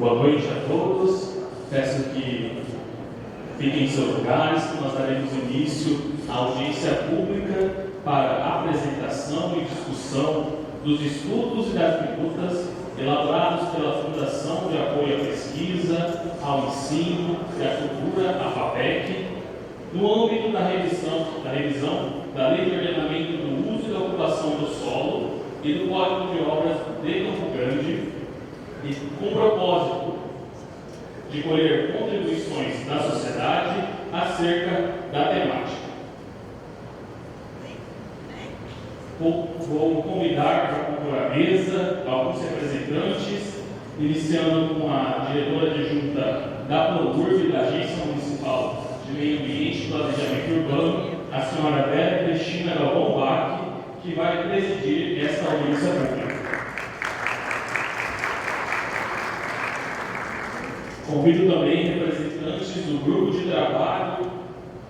Boa noite a todos. Peço que fiquem em seus lugares, que nós daremos início à audiência pública para a apresentação e discussão dos estudos e das minutas elaborados pela Fundação de Apoio à Pesquisa, ao Ensino e à Cultura, a FAPEC, no âmbito da revisão da Lei de Ordenamento do Uso e da Ocupação do Solo e do Código de Obras de Campo Grande, e com o propósito de colher contribuições da sociedade acerca da temática. Vou convidar para compor a mesa alguns representantes, iniciando com a diretora adjunta da PROURB, da Agência Municipal de Meio Ambiente e Planejamento Urbano, a senhora Vera Cristina Galvão Bach, que vai presidir esta audiência pública. Convido também representantes do grupo de trabalho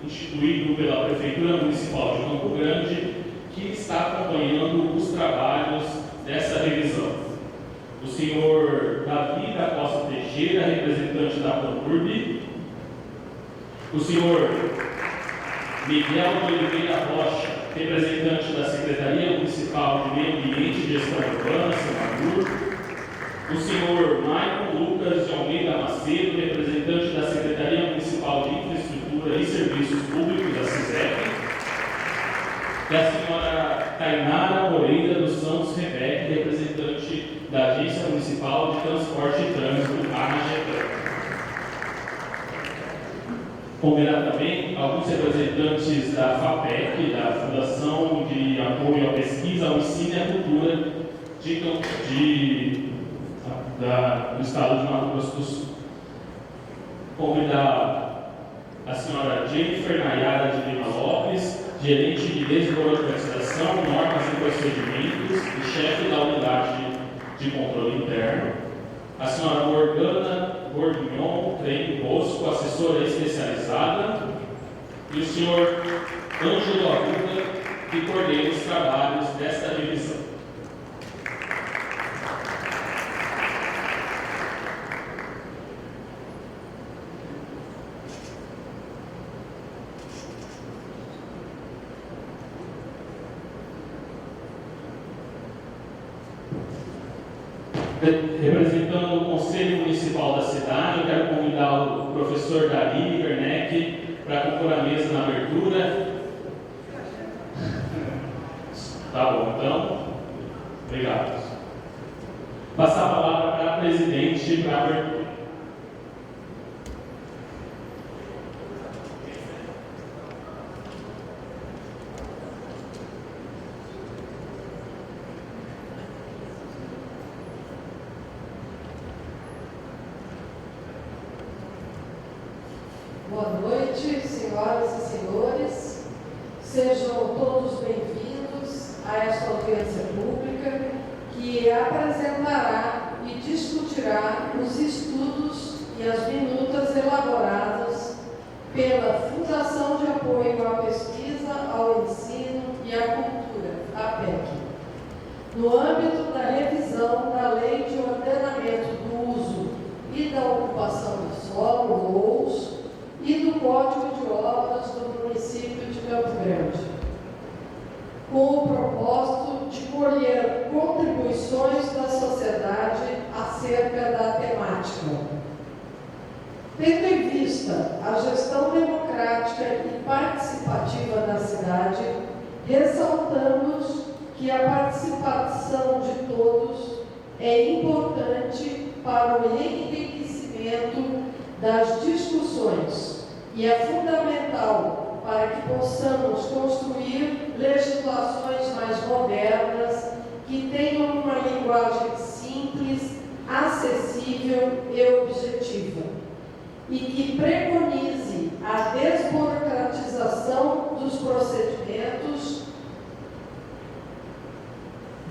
instituído pela Prefeitura Municipal de Campo Grande, que está acompanhando os trabalhos dessa revisão. O senhor Davi da Costa Teixeira, representante da PROURB, o senhor Miguel de Oliveira Rocha, representante da Secretaria Municipal de Meio Ambiente e Gestão Urbana, SEMAGUR, o senhor Maicon Lucas de Almeida Macedo, representante da Secretaria Municipal de Infraestrutura e Serviços Públicos, a CISEP, e a senhora Tainara Moreira dos Santos Rebeque, representante da Agência Municipal de Transporte e Trânsito, a AGETRAN. Convidar também alguns representantes da FAPEC, da Fundação de Apoio à Pesquisa, ao Ensino e à Cultura do Estado de Mato Grosso do Sul. Convidar a senhora Jennifer Nayara de Lima Lopes, gerente de desburocratização, normas e procedimentos e chefe da unidade de controle interno. A senhora Morgana Bourguignon Trem Bosco, assessora especializada. E o senhor Ângelo Arruda, que coordena os trabalhos desta revisão. Representando o Conselho Municipal da cidade, eu quero convidar o professor Davi Werneck para compor a mesa na abertura. Tá bom, então. Obrigado. Passar a palavra para a presidente para a abertura. Boa noite, senhoras e senhores. Sejam todos bem-vindos a esta audiência pública que apresentará e discutirá os estudos e as minutas elaboradas pela Fundação de Apoio à Pesquisa, ao Ensino e à Cultura, a PEC, no âmbito da revisão da Lei de Ordenamento do Uso e da Ocupação do Solo, LOUS, e do Código de Obras do município de Campo Grande, com o propósito de colher contribuições da sociedade acerca da temática. Tendo em vista a gestão democrática e participativa da cidade, ressaltamos que a participação de todos é importante para o enriquecimento das discussões e é fundamental para que possamos construir legislações mais modernas que tenham uma linguagem simples, acessível e objetiva e que preconize a desburocratização dos procedimentos.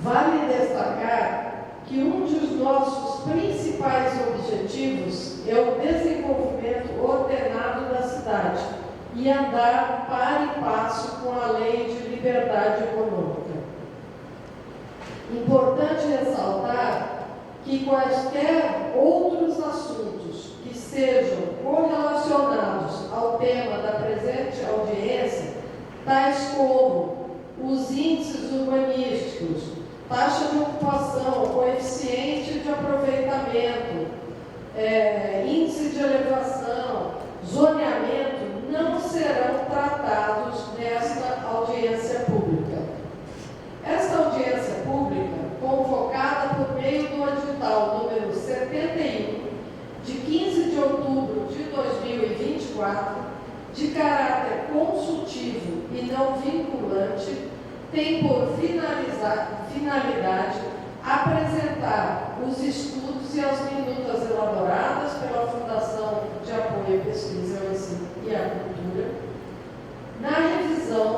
Vale destacar que um dos nossos principais objetivos é o desenvolvimento ordenado da cidade e andar par e passo com a Lei de Liberdade Econômica. Importante ressaltar que quaisquer outros assuntos que sejam correlacionados ao tema da presente audiência, tais como os índices urbanísticos, taxa de ocupação, coeficiente de aproveitamento, índice de elevação, zoneamento, não serão tratados nesta audiência pública. Esta audiência pública, convocada por meio do edital número 71, de 15 de outubro de 2024, de caráter consultivo e não vinculante, tem por finalidade apresentar os estudos e as minutas elaboradas pela Fundação de Apoio à Pesquisa, ao Ensino e à Cultura, na revisão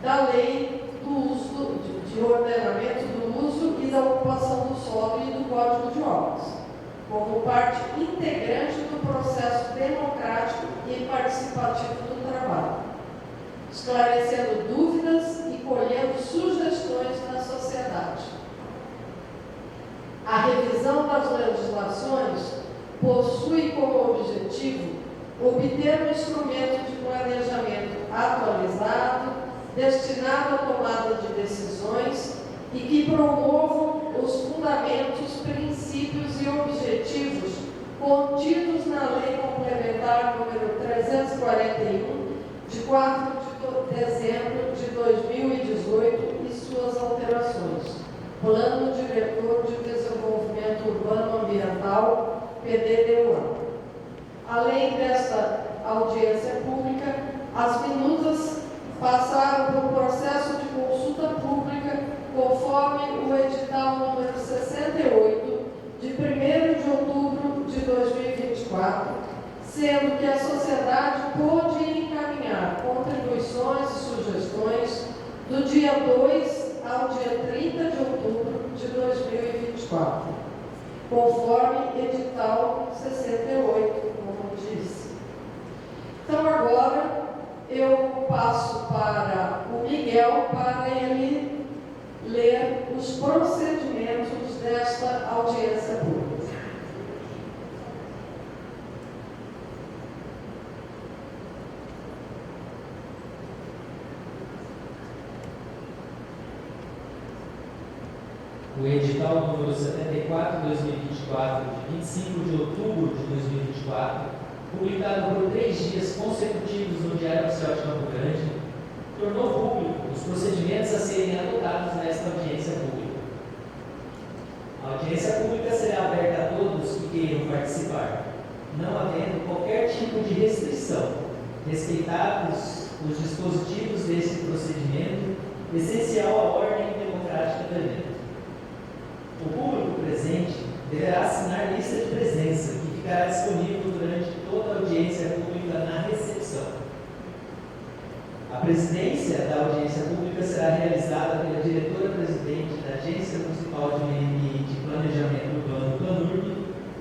da Lei do Uso, de Ordenamento do Uso e da Ocupação do Solo e do Código de Obras, como parte integrante do processo democrático e participativo do trabalho, esclarecendo dúvidas e colhendo sugestões da sociedade. A revisão das legislações possui como objetivo obter um instrumento de planejamento atualizado, destinado à tomada de decisões e que promovam os fundamentos, princípios e objetivos contidos na Lei Complementar número 341, de 4 de dezembro de 2018 e suas alterações. Plano Diretor de Desenvolvimento Urbano Ambiental, PDDUA. Além desta audiência pública, as minutas passaram por processo de consulta pública conforme o edital número 68, de 1º de outubro de 2024, sendo que a sociedade pôde encaminhar contribuições e sugestões do dia 2 ao dia 30 de outubro de 2024, conforme edital 68, como disse. Então, agora, eu passo para o Miguel para ele ler os procedimentos desta audiência pública. O edital número 74/2024, de 25 de outubro de 2024, publicado por 3 dias consecutivos no Diário Oficial de Campo Grande, tornou público os procedimentos a serem adotados nesta audiência pública. A audiência pública será aberta a todos que queiram participar, não havendo qualquer tipo de restrição, respeitados os dispositivos deste procedimento, essencial à ordem democrática do evento. O público presente deverá assinar lista de presença, que ficará disponível durante toda a audiência pública na recepção. A presidência da audiência pública será realizada pela diretora-presidente da Agência Municipal de Meio Ambiente e Planejamento Urbano, PLANURB,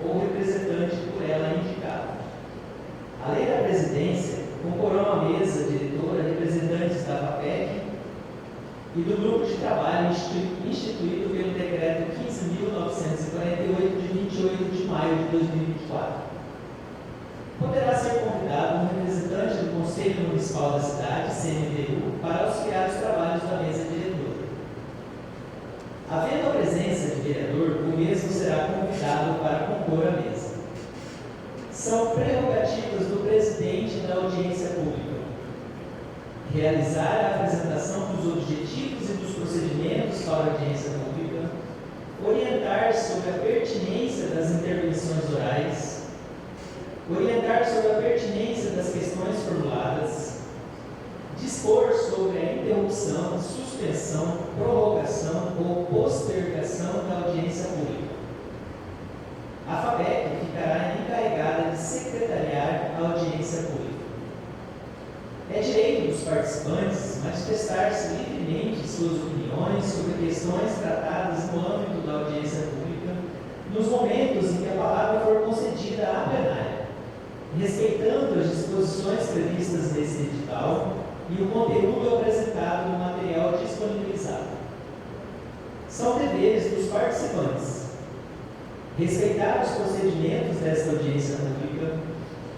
ou representante por ela indicado. Além da presidência, concorrão à mesa diretora representantes da FAPEC e do grupo de trabalho instituído pelo Decreto 15.948, de 28 de maio de 2024. Poderá ser convidado um representante do Conselho Municipal da cidade, CMVU, para auxiliar os trabalhos da mesa diretora. Havendo a presença de vereador, o mesmo será convidado para compor a mesa. São prerrogativas do presidente da audiência pública realizar a apresentação dos objetivos e dos procedimentos para a audiência pública, orientar sobre a pertinência das intervenções orais, orientar sobre a pertinência das questões formuladas, dispor sobre a interrupção, suspensão, prorrogação ou postergação da audiência pública. A FAPEC ficará encarregada de secretariar a audiência pública. É direito dos participantes manifestar-se livremente suas opiniões sobre questões tratadas no âmbito da audiência pública, nos momentos em que a palavra for concedida à plenária, respeitando as disposições previstas nesse edital e o conteúdo apresentado no material disponibilizado. São deveres dos participantes respeitar os procedimentos desta audiência pública,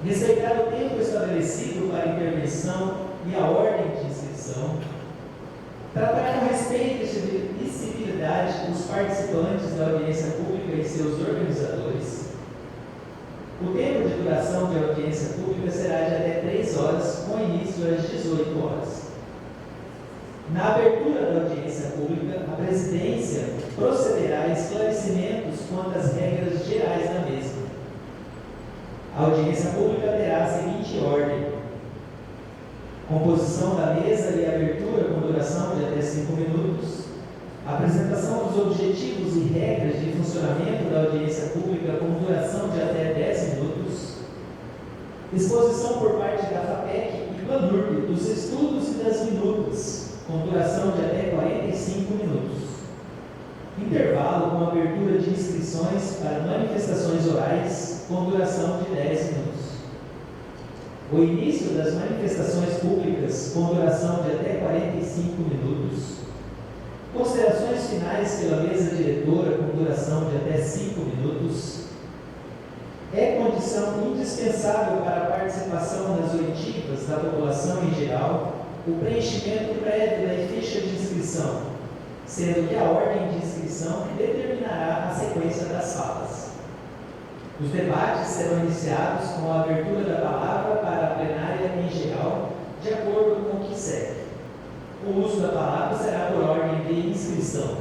respeitar o tempo estabelecido para a intervenção e a ordem de inscrição, tratar com respeito e civilidade os participantes da audiência pública e seus organizadores. O tempo de duração de audiência pública será de até 3 horas, com início às 18 horas. Na abertura da audiência pública, a presidência procederá a esclarecimentos quanto às regras gerais da mesma. A audiência pública terá a seguinte ordem: composição da mesa e abertura com duração de até 5 minutos, apresentação dos objetivos e regras de funcionamento da audiência pública com duração de até 10 minutos, exposição por parte da FAPEC e PANURB dos estudos e das minutas, com duração de até 45 minutos, intervalo com abertura de inscrições para manifestações orais, com duração de 10 minutos. O início das manifestações públicas, com duração de até 45 minutos. Considerações finais pela mesa diretora, com duração de até 5 minutos. É condição indispensável para a participação nas oitivas da população em geral o preenchimento prévio da ficha de inscrição, sendo que a ordem de inscrição determinará a sequência das falas. Os debates serão iniciados com a abertura da palavra para a plenária em geral, de acordo com o que segue. O uso da palavra será por ordem de inscrição.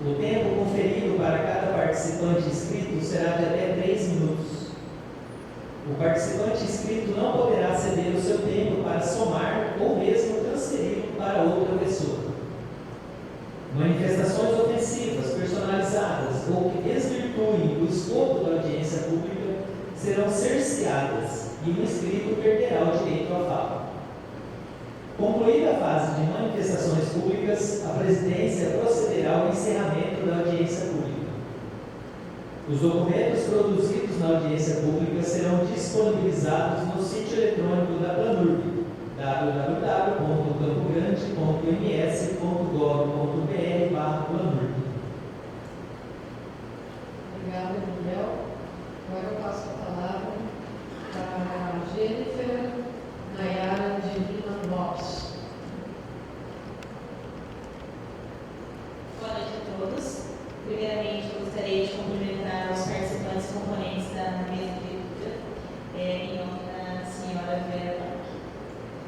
O tempo conferido para cada participante inscrito será de até 3 minutos. O participante inscrito não poderá ceder o seu tempo para somar ou mesmo transferi-lo para outra pessoa. Manifestações ofensivas, personalizadas ou que desvirtuem o escopo da audiência pública serão cerceadas e o inscrito perderá o direito à fala. Concluída a fase de manifestações públicas, a presidência procederá ao encerramento da audiência pública. Os documentos produzidos na audiência pública serão disponibilizados no sítio eletrônico da PANURB, www.campogrande.ms.gov.br/PANURB. Obrigada, Miguel. Agora eu passo a palavra para a Jennifer Nayara de Lima Lopes. Boa noite a todos. Primeiramente, eu gostaria de cumprimentar os participantes e componentes da mesa diretora, em nome da senhora Vera Bach,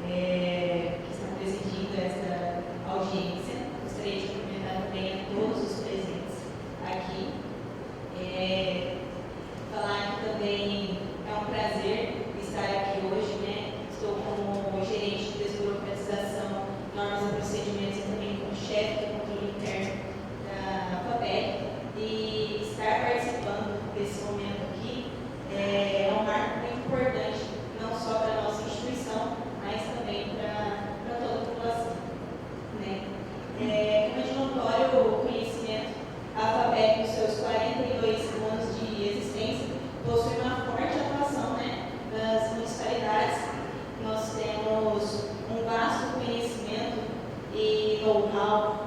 que está presidindo esta audiência. Gostaria de cumprimentar também a todos os presentes aqui. Falar que também é um prazer estar aqui hoje, né? Estou como gerente de desburocratização, normas e procedimentos e também como chefe do controle interno da FAPEC, e estar participando desse momento aqui é um marco muito importante, não só para a nossa instituição, mas também para toda a população, né? Como de notório conhecimento, a FAPEC, nos seus 42 anos de existência, possui uma forte atuação, né, nas municipalidades. Nós temos um vasto conhecimento e know-how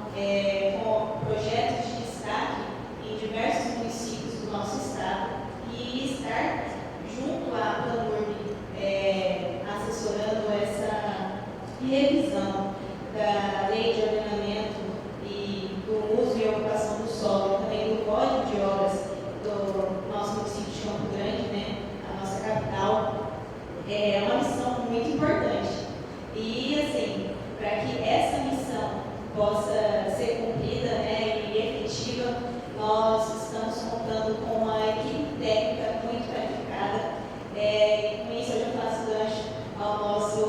com projetos de destaque em diversos municípios do nosso estado, e estar junto à PANURB assessorando essa revisão da Lei de Ordenamento e do uso e ocupação do solo, e também do Código de Obras do nosso município de Campo Grande, né, a nossa capital, é uma missão muito importante. E, assim, para que essa missão possa ser cumprida, né, e efetiva, nós estamos contando com uma equipe técnica muito qualificada. Com isso, eu já faço gancho ao nosso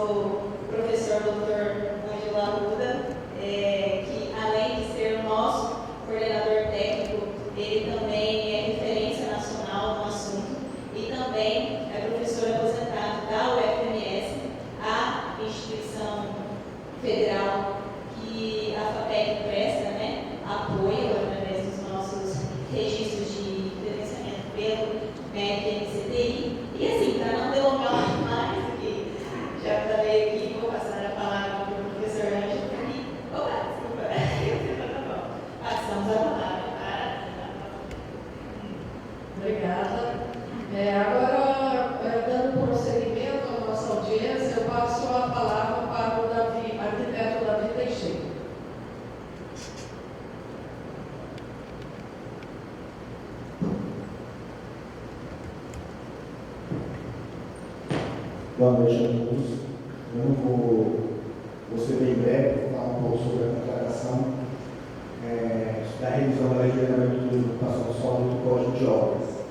professor Dr. Ângelo Arruda, que, além de ser o nosso coordenador técnico, ele também é referência nacional no assunto e também é professor aposentado da UFMS, a instituição federal que a FAPEC presta, né, apoio através dos nossos registros de credenciamento pelo MEC e MCTI. E assim, para não delongar mais, que já falei aqui, vou passar a palavra para o professor Ângelo aqui. Opa, desculpa. Passamos a palavra para Boa noite a todos. Eu não vou ser bem breve, vou falar um pouco sobre a contratação da revisão da lei de ordenamento de ocupação do solo e do Código de Obras.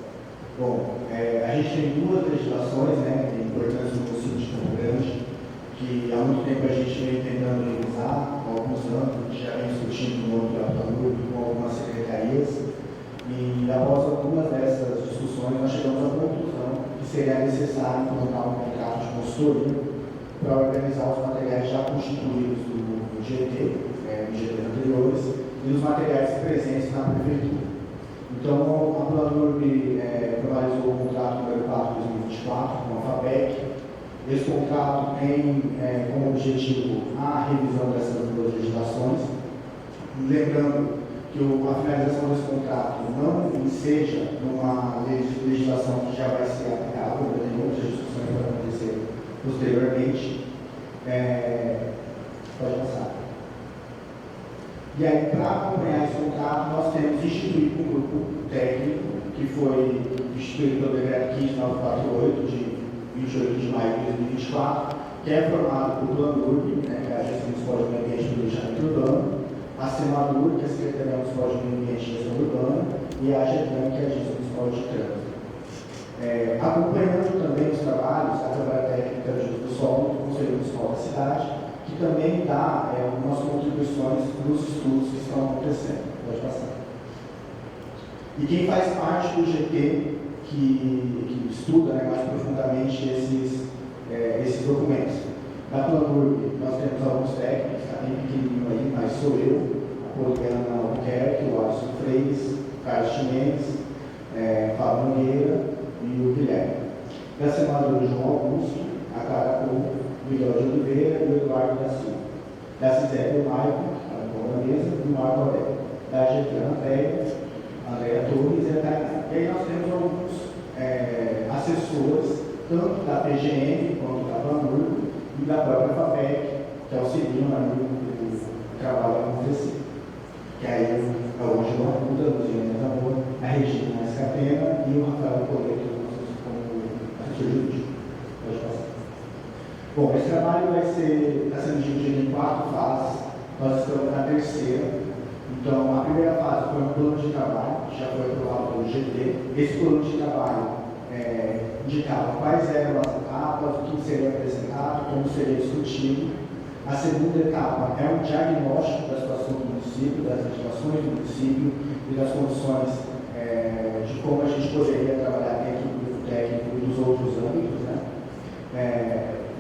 Bom, a gente tem duas legislações, importantes no município de Campo Grande, que há muito tempo a gente vem tentando revisar, há alguns anos, a gente já vem discutindo no âmbito da PANUR, com algumas secretarias, e após algumas dessas discussões nós chegamos à conclusão que seria necessário implantar um contrato de consultoria para organizar os materiais já constituídos do GT, nos GTs anteriores, e os materiais presentes na prefeitura. Então, a PANUR formalizou o contrato número 4 de 2024 com a FAPEC. Esse contrato tem como objetivo a revisão dessas duas legislações, lembrando que a finalização desse contrato não seja numa legislação que já vai ser aplicável, tem outras discussões que vão acontecer posteriormente. Pode passar. E aí, para acompanhar esse contrato, nós temos instituído um grupo técnico que foi instituído pelo decreto 15948 de 28 de maio de 2024, que é formado por PANUR, que é a Agência Municipal de Meio Ambiente e Planejamento Urbano, a SEMADUR, que é a Secretaria Municipal de Meio Ambiente e Gestão Urbana, e a AGETRAN, que é a Agência Municipal de Trânsito. Acompanhando também os trabalhos, a Câmara Técnica de Uso do Solo do Conselho Municipal da cidade, que também dá algumas contribuições nos estudos que estão acontecendo. Pode passar. E quem faz parte do GT, que estuda mais profundamente esses documentos. Na PANUR, nós temos alguns técnicos, está bem pequenininho aí, mas sou eu, a Poliana Albuquerque, o Alisson Freires, o Carlos Chimenez, Fábio Nogueira e o Guilherme. Da SEMADUR, João Augusto, a Clara Couto, o Miguel de Oliveira e o Eduardo da Silva. Da CISEP, o Maicon, a mesa, e o Marco Aurélio. Da AGETRAN, a Andréa Torres e a Tainá. E aí nós temos alguns assessores, tanto da PGM quanto da PANUR e da própria FAPEC, que auxiliam o trabalho a acontecer. Que aí é o Angelo Arruda, o Luciano Zamor, a Regina Escapena e o Rafael Coleto como assessor jurídico. Pode passar. Bom, esse trabalho está sendo dividido em 4 fases. Nós estamos na terceira. Então, a primeira fase foi um plano de trabalho, que já foi aprovado pelo GT. Esse plano de trabalho indicava quais eram as etapas, o que seria apresentado, como seria discutido. A segunda etapa é um diagnóstico da situação do município, das legislações do município e das condições de como a gente poderia trabalhar dentro do grupo técnico e dos outros âmbitos.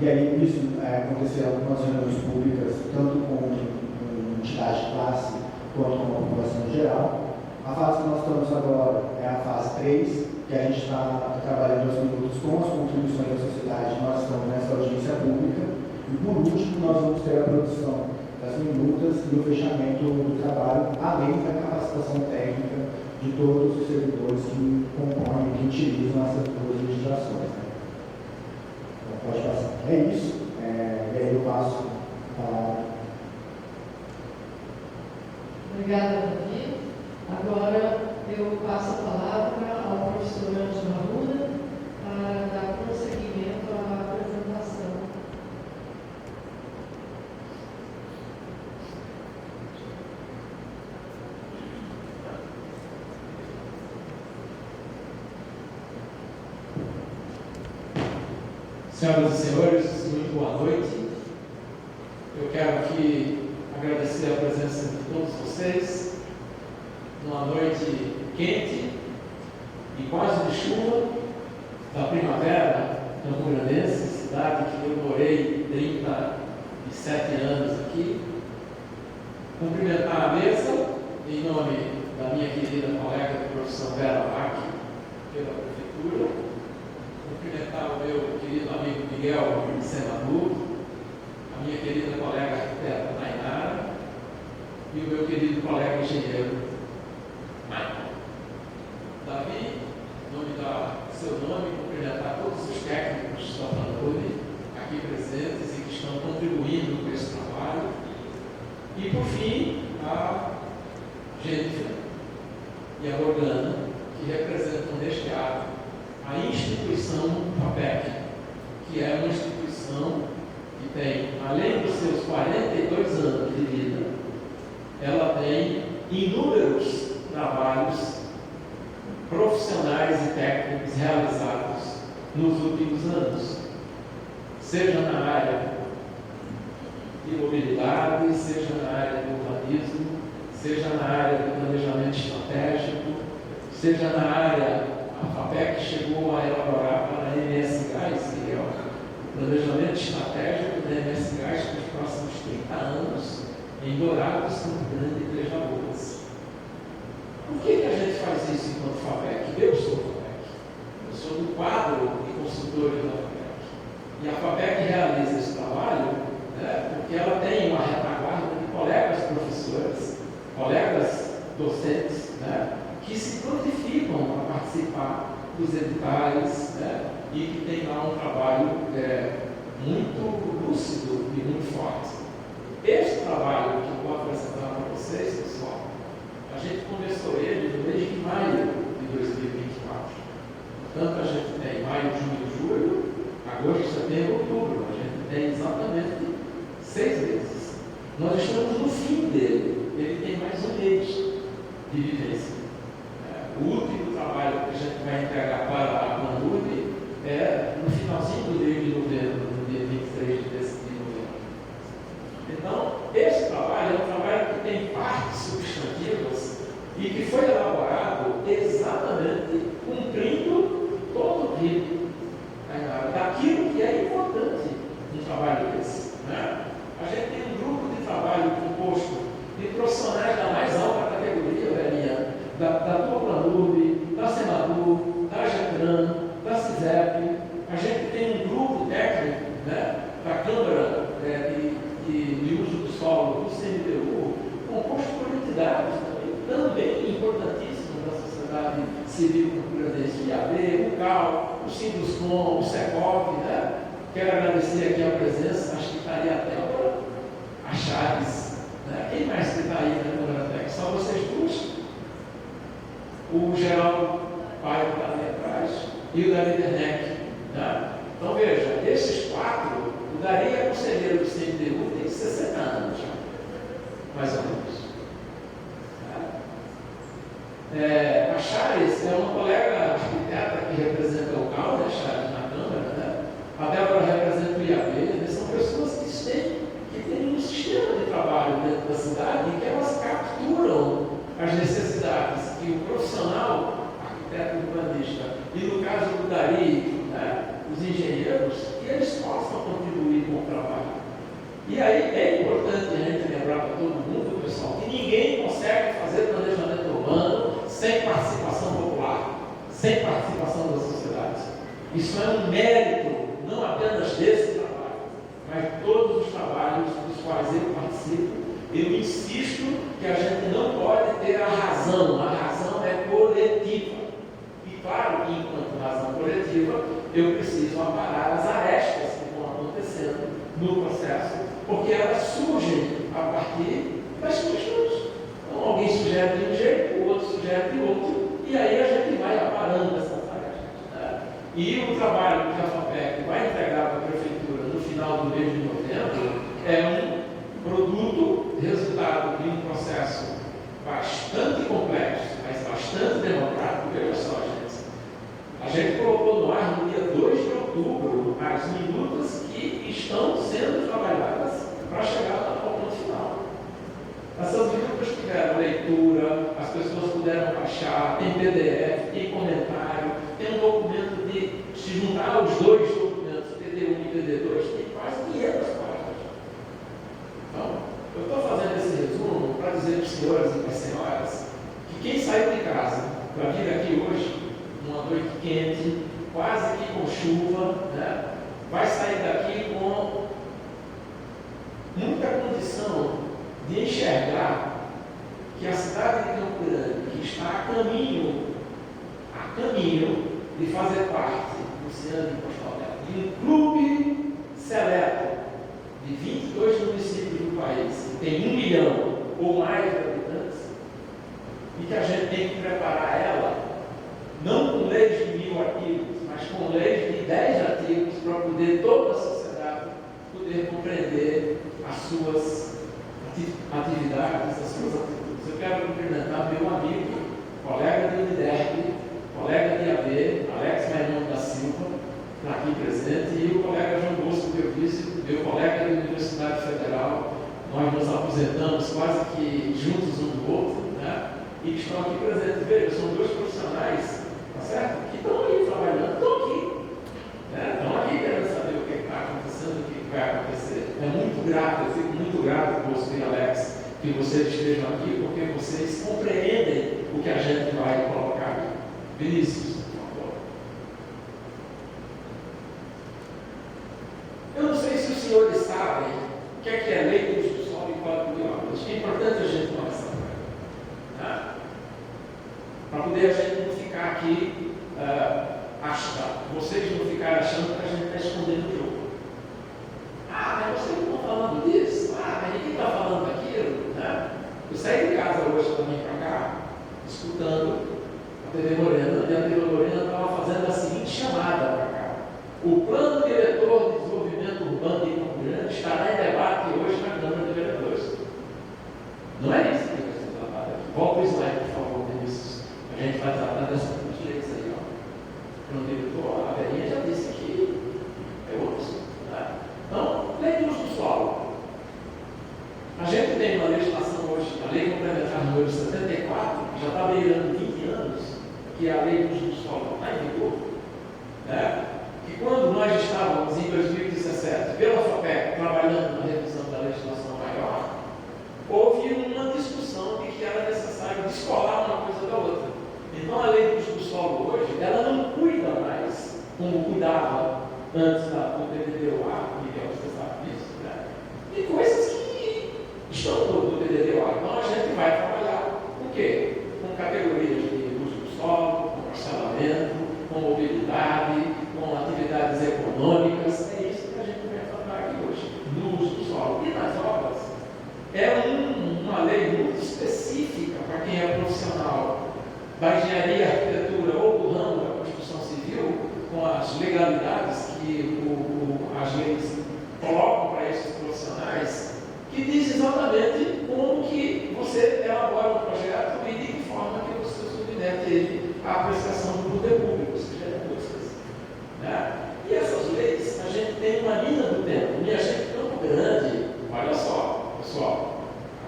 E aí, isso aconteceram algumas reuniões públicas, tanto com entidade de classe quanto com a população em geral. A fase que nós estamos agora é a fase 3, que a gente está trabalhando os minutos com as contribuições da sociedade. Nós estamos nessa audiência pública. E, por último, nós vamos ter a produção das minutas e o fechamento do trabalho, além da capacitação técnica de todos os servidores que compõem, que utilizam essas duas legislações. Então, pode passar. É isso. E aí eu passo a palavra. Obrigada, Davi. Agora eu passo a palavra ao professor Angelo Arruda para dar prosseguimento à apresentação. Senhoras e senhores, muito boa noite. Eu quero aqui agradecer a presença de todos vocês numa noite quente e quase de chuva da primavera campograndense, cidade que eu morei 37 anos aqui. Cumprimentar a mesa em nome da minha querida colega de profissão Vera Bach, pela prefeitura. Cumprimentar o meu querido amigo Miguel SEMADUR, a minha querida colega arquiteta Tainara e o meu querido colega engenheiro Michael. Davi, em nome do seu nome, cumprimentar todos os técnicos da PANUR aqui presentes e que estão contribuindo com esse trabalho. E, por fim, a Jennifer e a Morgana, que representam neste ato a instituição FAPEC, que é uma instituição 42 anos de vida, ela tem inúmeros trabalhos profissionais e técnicos realizados nos últimos anos, seja na área de mobilidade, seja na área do urbanismo, seja na área do planejamento estratégico, seja na área, a FAPEC chegou a elaborar para a MS Gás, que é o planejamento estratégico da MS Gás para os próximos 30 anos, em Dourados, Campo Grande e Três Lagoas. Por que a gente faz isso enquanto FAPEC? Eu sou FAPEC. Eu sou do quadro de consultores da FAPEC. E a FAPEC realiza esse trabalho, né, porque ela tem uma retaguarda de colegas professores, colegas docentes, né, que se prontificam a participar dos editais, né, e que tem lá um trabalho muito lúcido e muito forte. Este trabalho que eu vou apresentar para vocês, pessoal, a gente começou ele no mês de maio de 2024. Portanto, a gente tem maio, junho, julho, agosto, setembro, outubro. A gente tem exatamente 6 meses. Nós estamos no fim dele. Ele tem mais um mês de vivência. O último trabalho que a gente vai entregar para a Planurb é no finalzinho do mês de novembro, no dia 23 de novembro. Então, esse trabalho é um trabalho que tem partes substantivas e que foi elaborado exatamente cumprindo todo o ritmo daquilo que é importante num trabalho desse. Né? A gente tem um grupo de trabalho composto de profissionais da mais alta categoria, Belinha, da tua Planurb, da Senadur, da GETRAN, da CISEP. A gente tem um grupo técnico, né, da Câmara de Uso do Solo, do CMTU, composto por entidades também importantíssimas da sociedade civil campo-grandense, o IAB, o CAL, o Sinduscom, o SECOV, né? Quero agradecer aqui a presença, acho que está aí a Débora, a Chaves, né? Quem mais que está aí na Câmara? Só vocês duas? O Geraldo Pai está ali atrás e o Davi Werneck, né? Então veja, esses 4, o Dari é conselheiro do CMTU, tem 60 anos já, mais ou menos. A Chaves é uma colega arquiteta que representa o CAL, né, Chaves, na Câmara, né? A Débora representa o IAB, né? São pessoas que têm um sistema de trabalho dentro da cidade e que elas capturam as necessidades que o profissional, arquiteto urbanista, e no caso do Dari, né, os engenheiros, que eles possam contribuir com o trabalho. E aí é importante a gente lembrar para todo mundo, pessoal, que ninguém consegue fazer planejamento urbano sem participação popular, sem participação da sociedade. Isso é um mérito, não apenas desse trabalho, mas todos os trabalhos dos quais eu participo. Eu insisto que a gente não pode ter a razão é coletiva. E claro que enquanto razão coletiva, eu preciso aparar as arestas que vão acontecendo no processo, porque elas surgem a partir das questões. Então alguém sugere de um jeito, o outro sugere de outro, e aí a gente vai aparando essas arestas. Né? E o trabalho que a FAPEC vai entregar para a Prefeitura no final do mês de novembro é um produto, resultado de um processo bastante complexo, mas bastante democrático. Veja só, gente. A gente colocou no ar no dia 2 de outubro as minutas que estão sendo trabalhadas para chegar ao ponto final. Essas minutas tiveram leitura, as pessoas puderam baixar, tem PDF, tem comentário, tem um documento de se juntar os dois documentos, PD1 e PD2, tem quase 500 páginas. Então, eu estou fazendo esse resumo para dizer para os senhores e para as senhoras que quem saiu de casa para vir aqui hoje, numa noite quente, quase que com chuva, né, vai sair daqui com muita condição de enxergar que a cidade de Campo Grande, que está a caminho de fazer parte, Luciano e Postal, de um clube seleto de 22 municípios do país, que tem 1 milhão ou mais de habitantes, e que a gente tem que preparar ela, não com leis de 1000 artigos, mas com leis de 10 artigos, para poder toda a sociedade poder poder compreender as suas atividades, as suas atitudes. Eu quero cumprimentar meu amigo, colega de Uniderp, colega de AB, Alex Raimundo da Silva, está aqui presente, e o colega João Bosco, que eu disse, meu colega da Universidade Federal. Nós nos aposentamos quase que juntos um do outro, né? E que estão aqui presentes. Veja, são dois profissionais, tá certo? Que estão aí trabalhando, estão aqui. Né? Estão aqui querendo saber o que está acontecendo, o que vai acontecer. É muito grato, eu fico muito grato por você, Alex, que vocês estejam aqui, porque vocês compreendem o que a gente vai colocar aqui. Vinícius, por favor. Eu não sei se os senhores sabem o que é lei do uso do solo e código de obras. É importante a gente começar por aí. Tá? Para poder a gente não ficar aqui, vocês não ficarem achando que a gente está escondendo o jogo. Ah, mas vocês não estão falando disso? Ah, mas ninguém está falando daquilo? Né? Eu saí de casa hoje também para cá, escutando a TV Lorena, e a TV Lorena estava fazendo a seguinte chamada para cá. O Plano Diretor de Desenvolvimento Urbano de Campo Grande estará em debate hoje na Câmara de Vereadores. Não é isso que vai ser tratado aqui. Volta o slide, por favor, Vinícius. A gente vai tratar dessas duas leis aí. O Plano Diretor, a Verinha já disse que é outro assunto. Né? Então, lei de uso do solo. A gente tem uma legislação hoje, a Lei Complementar número 74, que já está beirando 20 anos, que é a Lei de uso do solo está em vigor. Né? Que quando nós estávamos em 2017, pela FAPEC, trabalhando na revisão da legislação maior, houve uma discussão de que era necessário descolar uma coisa da outra. Então a lei do uso do solo hoje, ela não cuida mais como cuidava antes do PDD-UA, Miguel, você sabe disso, né? De coisas que estão no PDD-UA. Então a gente vai trabalhar com o quê? Com categorias de uso do solo, com parcelamento, com mobilidade, com atividades econômicas. É isso que a gente vai tratar aqui hoje, no uso do solo. E nas obras, é uma lei muito específica para quem é profissional da engenharia, arquitetura ou do ramo da construção civil, com as legalidades que as leis colocam para esses profissionais, que diz exatamente como que você elabora um projeto e de que forma que você submete ele à apreciação do poder público, seja de buscas. Né? E essas leis, a gente tem uma linha do tempo. Minha gente, Campo Grande, olha só, pessoal,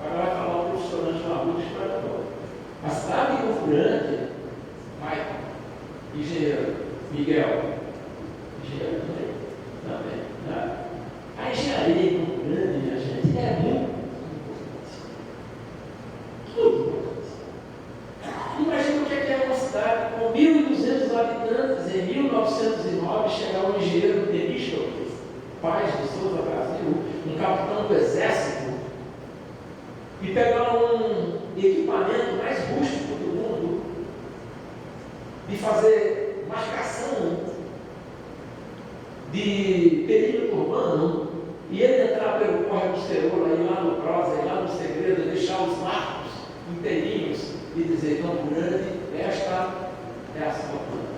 agora vai falar o professor Ângelo Arruda, historiador. A cidade de Campo Grande, Maicon, engenheiro, Miguel, engenheiro também, né? A engenharia em Campo Grande, minha gente, é muito importante. Muito importante. Imagina o que é uma cidade com 1.200 habitantes em 1909, chegar um engenheiro Temístocles, Paz de Souza Brasil, um capitão do exército, e pegar um equipamento mais rústico do mundo e fazer marcação de perímetro urbano, e ele entrar pelo córrego Cerola, ir lá no Prosa, ir lá no Segredo, deixar os marcos inteirinhos e dizer: Campo Grande, esta é a sua planta.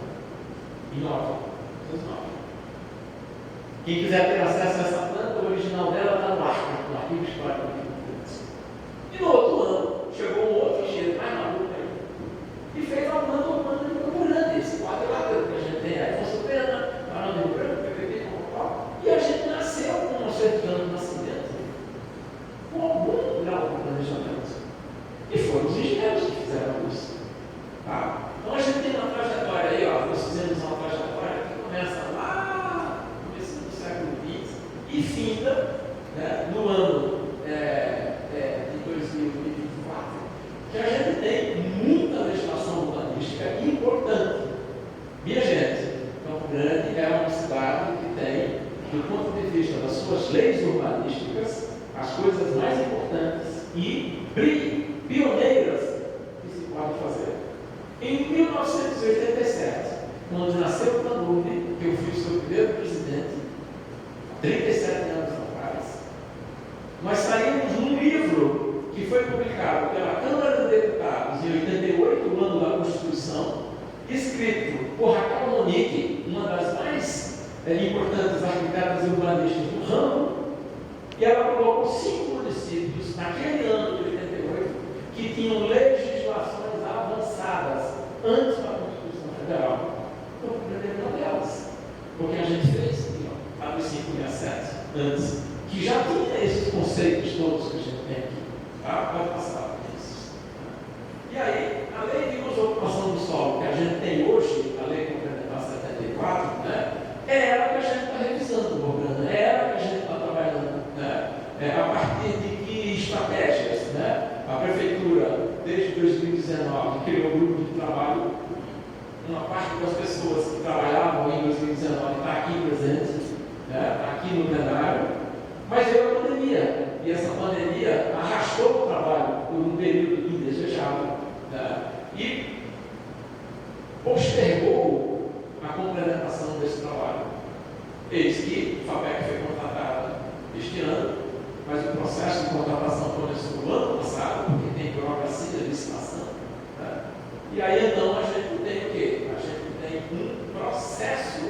Inova. Quem quiser ter acesso a essa planta, o original dela está no arquivo histórico aqui. E no outro ano, chegou um outro engenheiro mais maluco aí e fez a planta urbana de Campo Grande, esse quadrilátero que a gente tem aí, Afonso Pena, Barão do Rio Branco, PPP, e a gente nasceu com um certo ano de nascimento, com algum grau de planejamento. E foram os engenheiros que fizeram isso. Tá? Então a gente tem uma trajetória aí, ó, nós fizemos uma trajetória que começa lá no começo do século XX e finda, né, no ano de 2024, que a gente tem muita legislação urbanística importante. Minha gente, Campo Grande é uma cidade que tem, do ponto de vista das suas leis urbanísticas, as coisas mais importantes e pioneiras que se pode fazer. Em 1987, quando nasceu o Tanuri, que eu fui seu primeiro presidente, 37 anos atrás, nós saímos num livro que foi publicado pela Câmara de Deputados em 88, o ano da Constituição, escrito por Raquel Monique, uma das mais importantes arquitetas urbanistas do ramo, E ela colocou 5 municípios, naquele ano de 88, que tinham legislações avançadas antes da Constituição Federal. Então, uma delas, porque a gente fez a dos 567 antes, que já tinha esses conceitos todos que a gente tem aqui. Tá? Pode passar isso. E aí, a lei de uso e ocupação do solo que a gente tem hoje, a lei complementar 74, né, é ela que a gente está revisando, Bograna, é ela que a gente está trabalhando. Né? A partir de que estratégias, né? A Prefeitura, desde 2019, criou um grupo de trabalho. Uma parte das pessoas que trabalhavam em 2019 está aqui presente, né? Está aqui no plenário, mas veio a pandemia, e essa pandemia arrastou o trabalho por um período indesejável, né? E postergou a complementação desse trabalho. Eis que a FAPEC foi contratada este ano, mas o processo de contratação começou no ano passado, porque tem burocracia de licitação. Né? E aí então a gente tem o quê? A gente tem um processo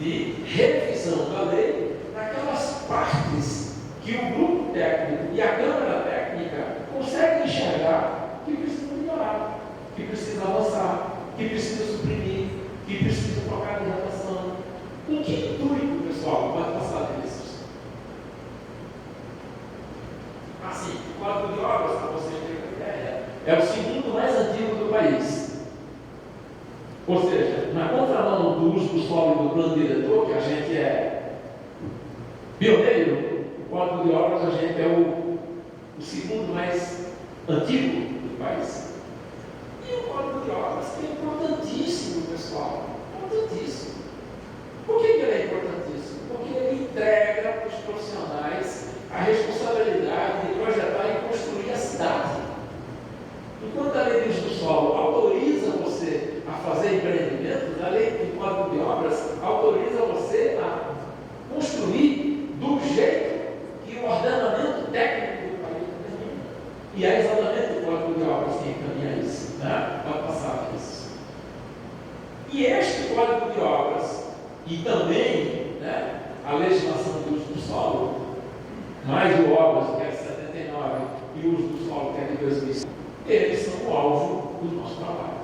de revisão da lei naquelas partes que o grupo técnico e a Câmara Técnica conseguem enxergar que precisam melhorar, que precisam avançar, que precisam suprimir, que precisam trocar de relação. Com que intuito, pessoal, pode passar disso? Assim, o Código de Obras, para vocês terem uma ideia, é o segundo mais antigo do país. Ou seja, na contramão do uso do solo e do plano diretor, que a gente é pioneiro, o Código de Obras a gente é o segundo mais antigo do país. E o Código de Obras que é importantíssimo, pessoal, importantíssimo. Por que ele é importantíssimo? Porque ele entrega para os profissionais a responsabilidade de projetar e construir a cidade. Enquanto a lei de uso do solo autoriza você a fazer empreendimentos, a lei do Código de Obras autoriza você a construir do jeito que o ordenamento técnico do país determina. E é exatamente o Código de Obras que encaminha isso. Né? Pode passar isso. E este Código de Obras e também, né, a legislação do uso do solo, mais o Obras, que é de 79, e o uso do solo, que é de 2005, eles são o alvo do nosso trabalho.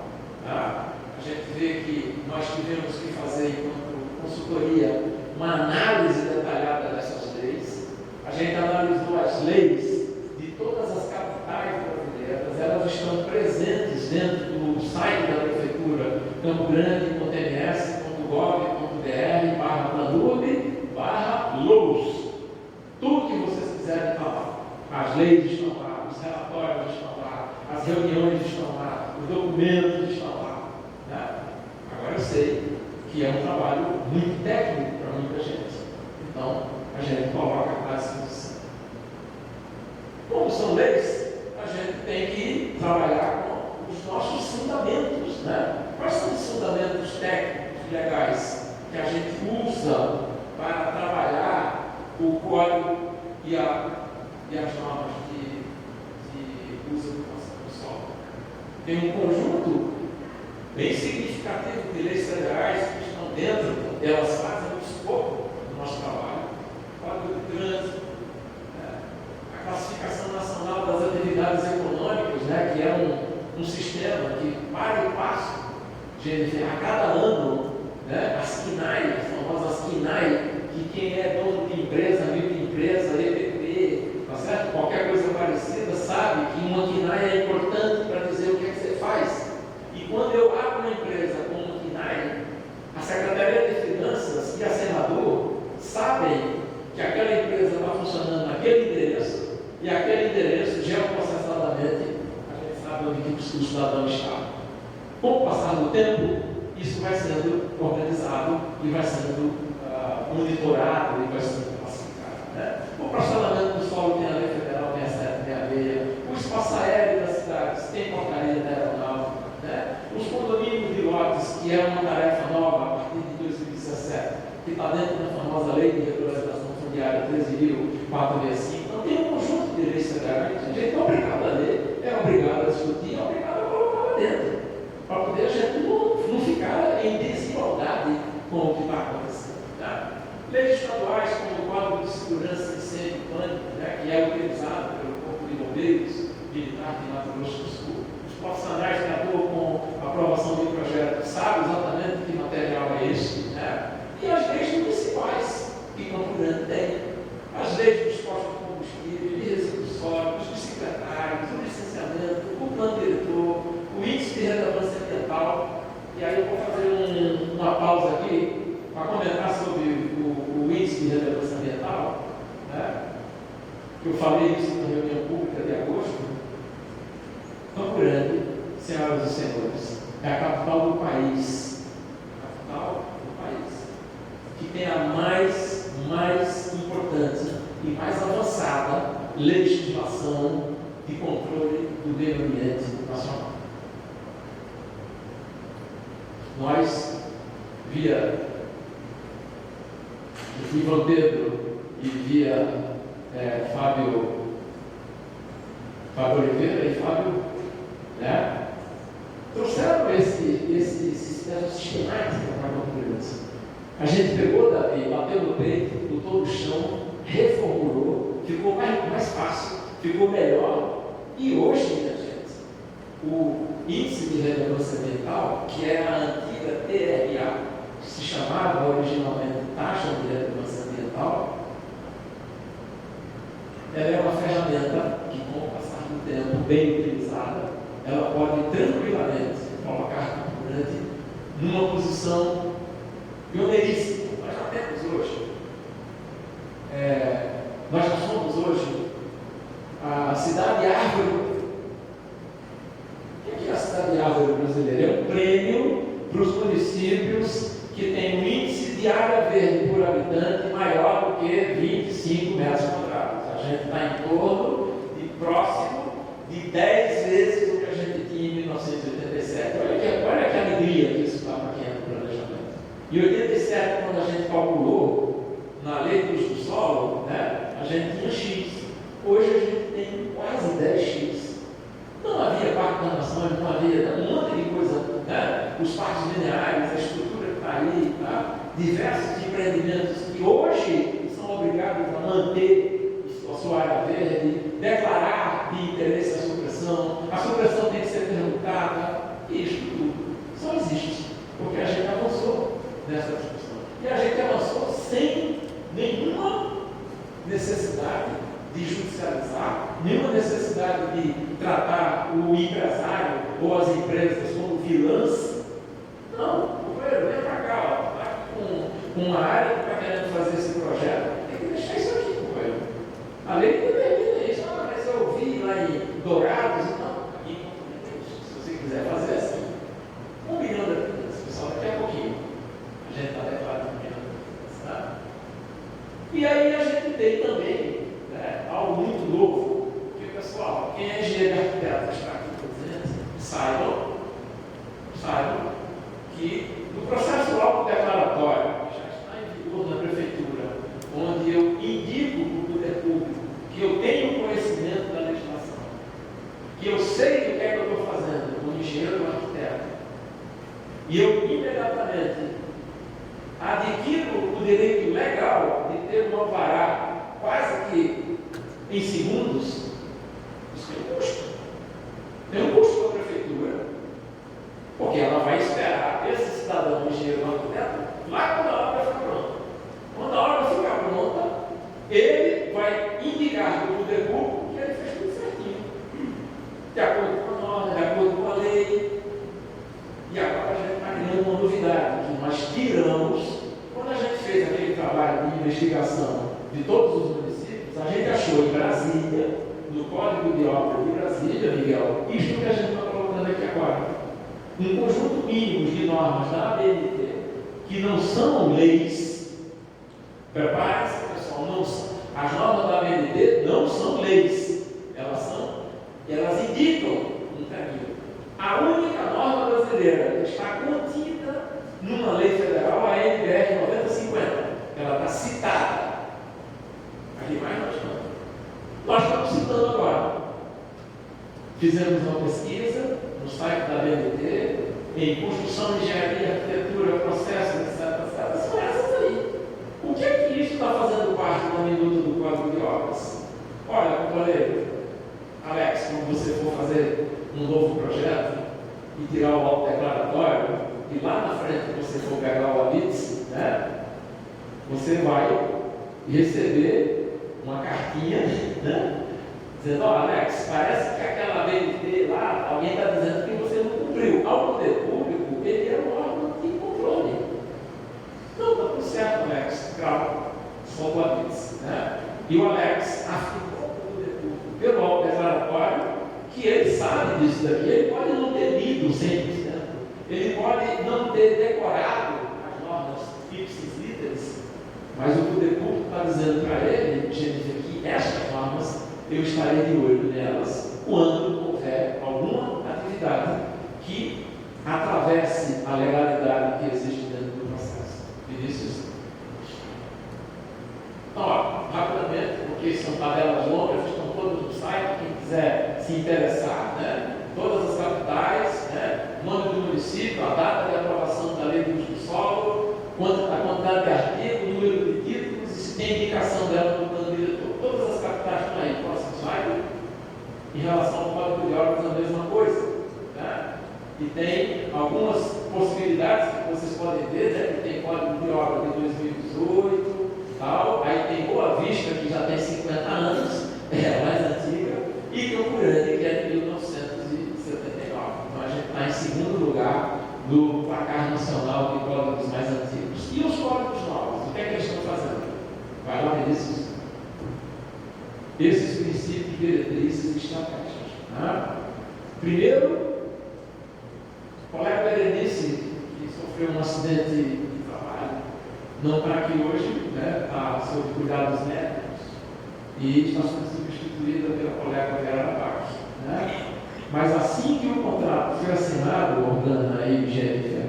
Tá? A gente vê que nós tivemos que fazer, enquanto consultoria, uma análise detalhada dessas leis. A gente analisou as leis de todas as capitais brasileiras, elas estão presentes dentro do site da Prefeitura, campogrande.tms.gov.br/planurb/LOUS. Tudo que vocês quiserem falar. As leis estão lá, os relatórios estão lá, as reuniões estão lá, os documentos estão lá. Né? Agora eu sei que é um trabalho muito técnico para muita gente. Então, a gente coloca à disposição. Como são leis, a gente tem que trabalhar com os nossos fundamentos. Né? Quais são os fundamentos técnicos, legais, que a gente usa para trabalhar o código e as normas de uso e ocupação do solo? Tem um conjunto bem significativo de leis federais que estão dentro, elas fazem o escopo do nosso trabalho. O Código de Trânsito, a Classificação Nacional das Atividades Econômicas, né, que é um sistema que, para e passo, a cada ano, né, as KINAI, as famosas KINAI, que quem é dono de empresa, microempresa, EPP, tá certo? Qualquer coisa parecida, sabe que uma KINAI é importante para dizer o que é que você faz. E quando eu abro uma empresa com uma KINAI, a Secretaria de Finanças e a Senador sabem que aquela empresa está funcionando naquele endereço, e aquele endereço, geoprocessadamente, a gente sabe onde que o cidadão está. Com o passar do tempo, isso vai sendo organizado e vai sendo monitorado e vai sendo classificado. Né? O processamento do solo tem a lei federal, tem a 766, o espaço aéreo das cidades tem portaria da aeronáutica, né? Os condomínios de lotes, que é uma tarefa nova a partir de 2017, que está dentro da famosa Lei de Regularização Fundiária 13.465. Então tem um conjunto de leis federais que a gente é obrigado a ler, é obrigado a discutir, é obrigado a colocar lá dentro, para poder a gente não ficar em desigualdade com o que está acontecendo. Tá? Leis estaduais, como o Código de Segurança, Incêndio, Pânico, Bombeiros Militar de Mato Grosso do Sul. Os profissionais que atuam com a aprovação do projeto sabem exatamente que material é este, né? E as leis municipais que Campo Grande tem. As leis dos postos de combustível, de resíduos sólidos, dos secretários, o licenciamento, o plano diretor, o índice de relevância ambiental. E aí eu vou fazer uma pausa aqui para comentar sobre o índice de relevância ambiental, né? Eu falei isso na reunião pública de agosto. Campo Grande, senhoras e senhores, é a capital do país. Capital do país. Que tem a mais importante e mais avançada legislação de controle do meio ambiente nacional. Nós, via Ivan Pedro e via Fábio Oliveira e Fábio, né, trouxeram esse sistema sistemático para a concorrência. A gente pegou, Davi, bateu no peito, botou no chão, reformulou, ficou mais fácil, ficou melhor. E hoje, minha gente, o índice de relevância ambiental, que é a antiga TRA, que se chamava originalmente taxa de relevância ambiental, ela é uma ferramenta que, com o passar do tempo, bem utilizada, ela pode tranquilamente colocar Campo Grande numa posição pioneiríssima. Nós já temos hoje, nós já somos hoje a cidade árvore. O que é a cidade árvore brasileira? É um prêmio para os municípios que têm um índice de área verde por habitante maior do que 25 metros quadrados. A gente está em torno de próximo de 10 vezes o que a gente tinha em 1987. Olha que alegria que isso está para quem é do planejamento. Em 87, quando a gente calculou na lei do uso do solo, né, a gente tinha X. Hoje a gente tem quase 10X. Não havia parque das nações, não havia um monte de coisa, né? Os parques lineares, a estrutura que está aí, tá? Diversos empreendimentos que hoje são obrigados a manter a sua área verde, declarar de interesse a supressão tem que ser perguntada, e isso tudo só existe, porque a gente avançou nessa discussão. E a gente avançou sem nenhuma necessidade de judicializar, nenhuma necessidade de tratar o empresário ou as empresas como vilãs. Não, companheiro, vem para cá, está com uma área que está querendo fazer esse projeto, tem que deixar isso aqui, companheiro. A lei determina isso. Mas eu vi lá em Dourados, não, aqui se você quiser fazer assim, 1 milhão de habitantes, pessoal, daqui a pouquinho, a gente está declarando 1 milhão de habitantes, tá? E aí a gente tem também, né, algo muito novo, que, pessoal, quem é engenheiro e arquiteto está aqui presente, saibam que no processo autodeclaratório, que já está em vigor na prefeitura, onde eu indico para o poder público que eu tenho conhecimento da legislação, que eu sei o que é que eu estou fazendo como engenheiro ou arquiteto, e eu imediatamente adquiro o direito legal de ter um alvará quase que em segundos, isso tem um custo. Tem um custo para a prefeitura, porque ela vai esperar esse cidadão engenheiro ou arquiteto lá quando a obra ficar pronta. Quando a obra ficar pronta, ele vai indicar para o poder público que ele fez tudo certinho, de acordo com a norma, de acordo com a lei. E agora a gente está criando uma novidade, que nós tiramos, quando a gente fez aquele trabalho de investigação de todos os municípios, a gente achou em Brasília, no Código de Obra de Brasília, Miguel, isso que a gente está colocando aqui agora. Um conjunto mínimo de normas da ABNT, que não são leis. Preparem-se, pessoal, não são. As normas da ABNT não são leis, elas indicam um caminho. A única norma brasileira que está contida numa lei federal é a NBR 9050. Ela está citada. Aqui mais nós não. Nós estamos citando agora. Fizemos uma pesquisa no site da ABNT, em construção, engenharia, arquitetura, processo, etc. São essas aí. O que é que isso está fazendo parte da minuta do Código de Obras? Olha, companheiro, você for fazer um novo projeto e tirar o autodeclaratório, e lá na frente você for pegar o ABITS, né, você vai receber uma cartinha, né, dizendo: ó, Alex, parece que aquela BNT lá, alguém está dizendo que você não cumpriu. Ao poder público, ele é um órgão de controle. Não, está tudo certo, Alex, calma, solta o ABITS, né? E o Alex afirmou para o poder público, pelo autodeclaratório, que ele sabe disso daqui. Ele pode não ter lido 100%, ele pode não ter decorado as normas ipsis literis, mas o poder público está dizendo para ele, Jennifer, que estas normas eu estarei de olho nelas quando houver alguma atividade que atravesse a legalidade que existe dentro do processo. Vinícius? Então, ó, rapidamente, porque são tabelas longas, estão todas no site, quem quiser se interessar, né? Todas as capitais, né? Nome do município, a data de aprovação da lei do uso do solo, a quantidade de artigos, o número de títulos, e se tem indicação dela no plano diretor. Todas as capitais estão aí, próximo slide. Em relação ao código de obras, a mesma coisa, né? E tem algumas possibilidades que vocês podem ver, né? Que tem código de obra de 2018, tal. Aí tem Boa Vista, que já tem 50 anos, é a mais antiga, e Campo Grande, que é de 1979. Então a gente está em segundo lugar do placar nacional de códigos mais antigos. E os códigos novos, o que é que eles estão fazendo? Vai lá, Vinícius. Esses princípios, diretrizes e estratégias. Né? Primeiro, o colega Berenice, que sofreu um acidente de trabalho, não está aqui hoje, né? Está sob cuidados médicos e está sendo substituída pela colega Vera Bach. Né? Mas assim que o contrato foi assinado, Organa e Jennifer,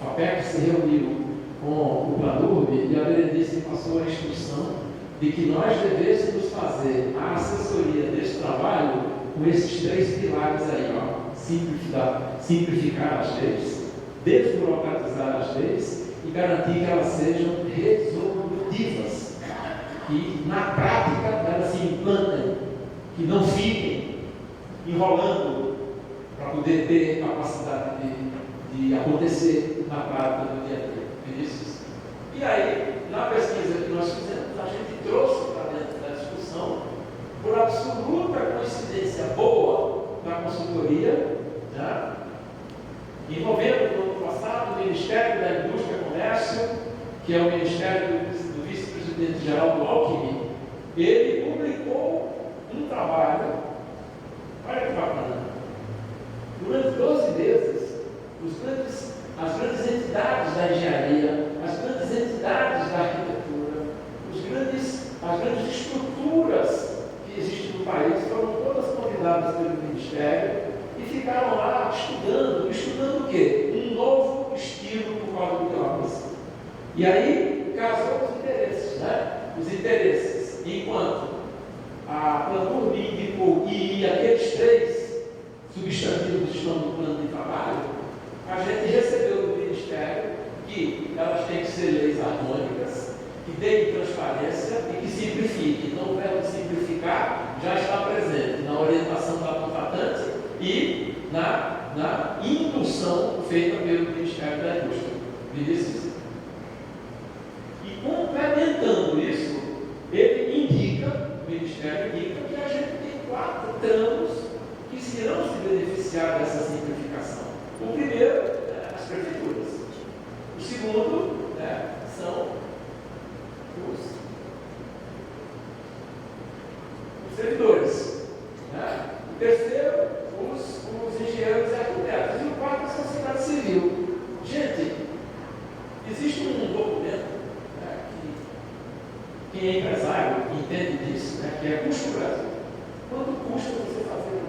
a FAPEC se reuniu com o Planurb e a Berenice passou a instrução de que nós devêssemos fazer a assessoria desse trabalho com esses 3 pilares aí, ó: simplificar as leis, desburocratizar as leis e garantir que elas sejam resolutivas, que na prática elas se implantem, que não fiquem enrolando para poder ter capacidade de acontecer na prática do dia a dia. Vinícius? E aí, na pesquisa que nós fizemos, a gente trouxe para dentro da discussão, por absoluta coincidência boa da consultoria, né? Em novembro do ano passado, o Ministério da Indústria e Comércio, que é o Ministério do Vice-Presidente Geraldo Alckmin, ele publicou um trabalho, olha que bacana, durante 12 meses, as grandes entidades da engenharia, as grandes entidades da arquitetura, as grandes estruturas que existem no país foram todas convidadas pelo Ministério e ficaram lá estudando o quê? Um novo estilo do Código de Obras. E aí casou os interesses, né? Os interesses, enquanto a Planurb indicou e aqueles 3 substantivos estão no plano de trabalho, a gente recebeu do Ministério que elas têm que ser leis harmônicas, que deem transparência e que simplifiquem. Então, o verbo simplificar já está presente na orientação da contratante e na indução feita pelo Ministério da Indústria. Vinícius? E complementando isso, ele indica, o Ministério indica, que a gente tem 4 tramos que se irão se beneficiar dessa simplificação. O primeiro, as prefeituras. O segundo, são os servidores. O terceiro, os engenheiros e arquitetos. E o quarto, a sociedade civil. Gente, existe um documento, que quem é empresário entende disso, que é custo Brasil. Quanto custa você fazer?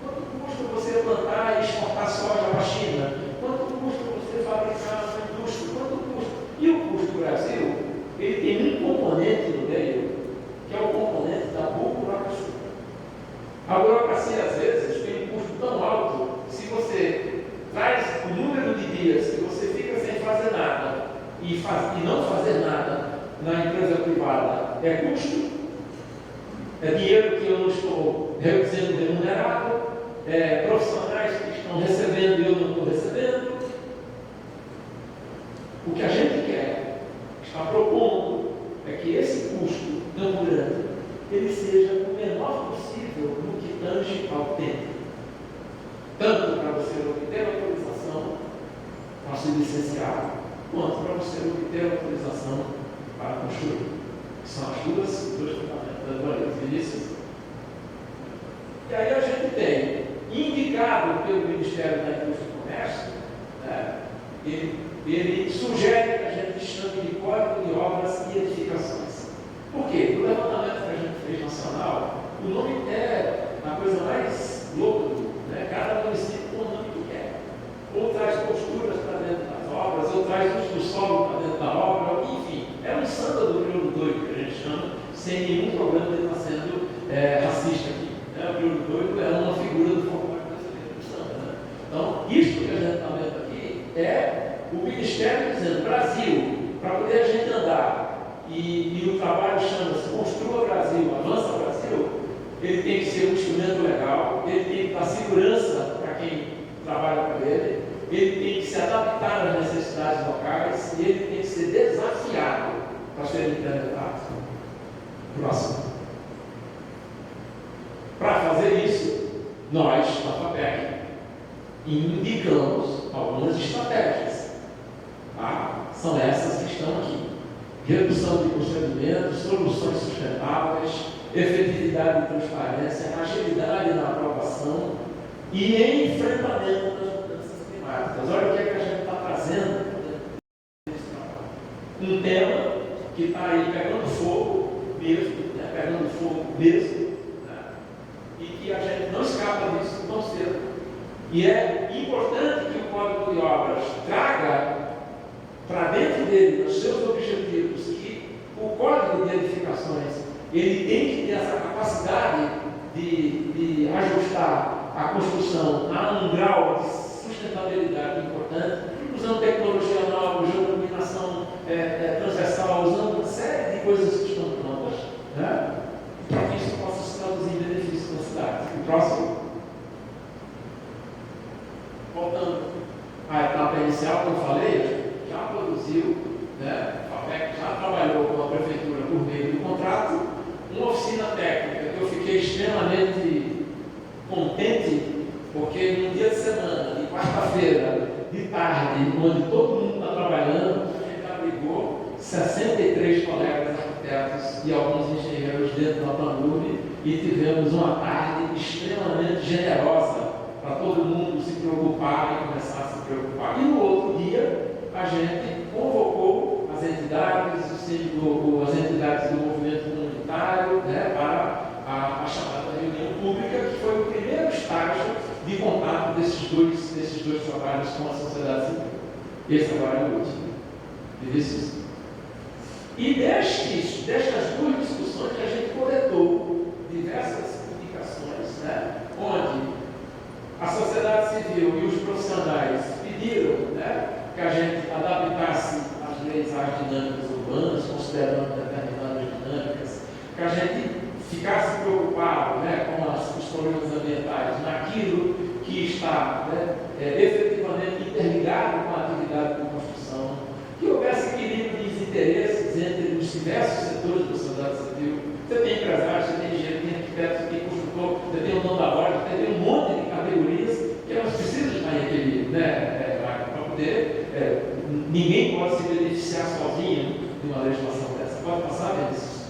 Quanto custa você plantar e exportar soja para a China? Quanto custa você fabricar uma indústria? Quanto custa? E o custo Brasil, ele tem um componente no meio, que é o componente da burocracia. A burocracia, às vezes, tem um custo tão alto, se você traz o número de dias que você fica sem fazer nada e não fazer nada na empresa privada é custo, é dinheiro que eu não estou sendo remunerado, profissionais que estão recebendo e eu não estou recebendo. O que a gente quer, está propondo, é que esse custo tão grande, ele seja o menor possível no que tange ao tempo. Tanto para você obter autorização para se licenciar, quanto para você obter autorização para construir. São as dois fundamentos das leis. Vinícius? E aí a gente tem, indicado pelo Ministério da Indústria e Comércio, né, ele sugere que a gente chame de Código de Obras e Edificações. Por quê? No levantamento que a gente fez nacional, o nome é a coisa mais louca do mundo, né? Cada município com o nome que quer. Ou traz posturas para dentro das obras, ou traz uso do solo para dentro da obra, enfim, é um samba do crioulo doido que a gente chama, sem nenhum problema de estar sendo racista aqui. Né? O crioulo doido é uma figura do folclore brasileiro do samba. Né? Então, isso que a gente está vendo aqui é o Ministério dizendo: Brasil, para poder a gente andar, e o trabalho chama-se Construa Brasil, Avança Brasil, ele tem que ser um instrumento legal, ele tem que dar segurança para quem trabalha com ele tem que se adaptar às necessidades locais e ele tem que ser desafiado para ser implementado. Próximo. Para fazer isso, nós, na FAPEC, indicamos algumas estratégias. Tá? São essas que estão aqui: redução de procedimentos, soluções sustentáveis, efetividade e transparência, agilidade na aprovação e enfrentamento das mudanças climáticas. Olha o que é que a gente está trazendo nesse trabalho. Um tema que está aí pegando fogo mesmo, né? E que a gente não escapa disso tão cedo. E é importante que o Código de Obras traga para dentro dele, nos seus objetivos, que o Código de Edificações ele tem que ter essa capacidade de ajustar a construção a um grau de sustentabilidade importante, usando tecnologia nova, usando iluminação transversal, usando uma série de coisas que estão prontas, né? Para que isso possa se traduzir em benefícios da cidade. O próximo. Voltando à etapa inicial que eu falei, já produziu, né? A FAPEC já trabalhou com a prefeitura por meio do contrato, uma oficina técnica que eu fiquei extremamente contente, porque num dia de semana, de quarta-feira, de tarde, onde todo mundo está trabalhando, a gente abrigou 63 colegas arquitetos e alguns engenheiros dentro da Planurb e tivemos uma tarde extremamente generosa para todo mundo se preocupar e começar a se preocupar. E no outro dia, a gente convocou as entidades, as entidades do movimento comunitário, né, para a chamada reunião pública, que foi o primeiro estágio de contato desses dois trabalhos com a sociedade civil. Esse agora é o último. Vinícius? E destas duas discussões que a gente coletou diversas indicações, né, onde a sociedade civil e os profissionais pediram, né, que a gente adaptasse as leis às dinâmicas urbanas, considerando determinadas dinâmicas, que a gente ficasse preocupado, né, com os problemas ambientais naquilo que está, né, efetivamente interligado com a atividade de construção, que houvesse equilíbrio de interesses entre os diversos setores da sociedade civil. Você tem empresário, você tem engenheiro, tem arquiteto, você tem construtor, você tem o dono da loja, você tem um monte de categorias que elas precisam estar em equilíbrio, né, para poder. Ninguém pode se beneficiar sozinho de uma legislação dessa. Pode passar, Vinícius?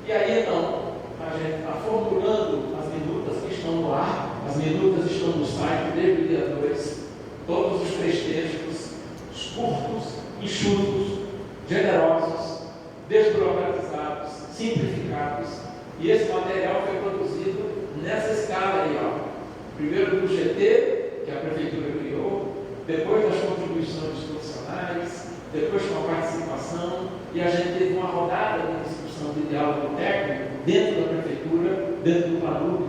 E aí, então, a gente está formulando as minutas que estão no ar. As minutas estão no site desde o dia 2. Todos os 3 textos, curtos, enxutos, generosos, desburocratizados, simplificados. E esse material foi produzido nessa escala aí, ó. Primeiro do GT, que a prefeitura criou, depois das contribuições dos profissionais, depois com a participação, e a gente teve uma rodada de discussão de diálogo técnico dentro da prefeitura, dentro do Planurb,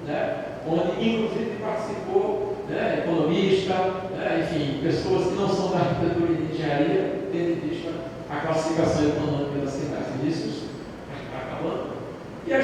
né, onde inclusive participou, né, economista, né, enfim, pessoas que não são da arquitetura e de engenharia, tendo em vista a classificação econômica das cidades. Isso está acabando. E a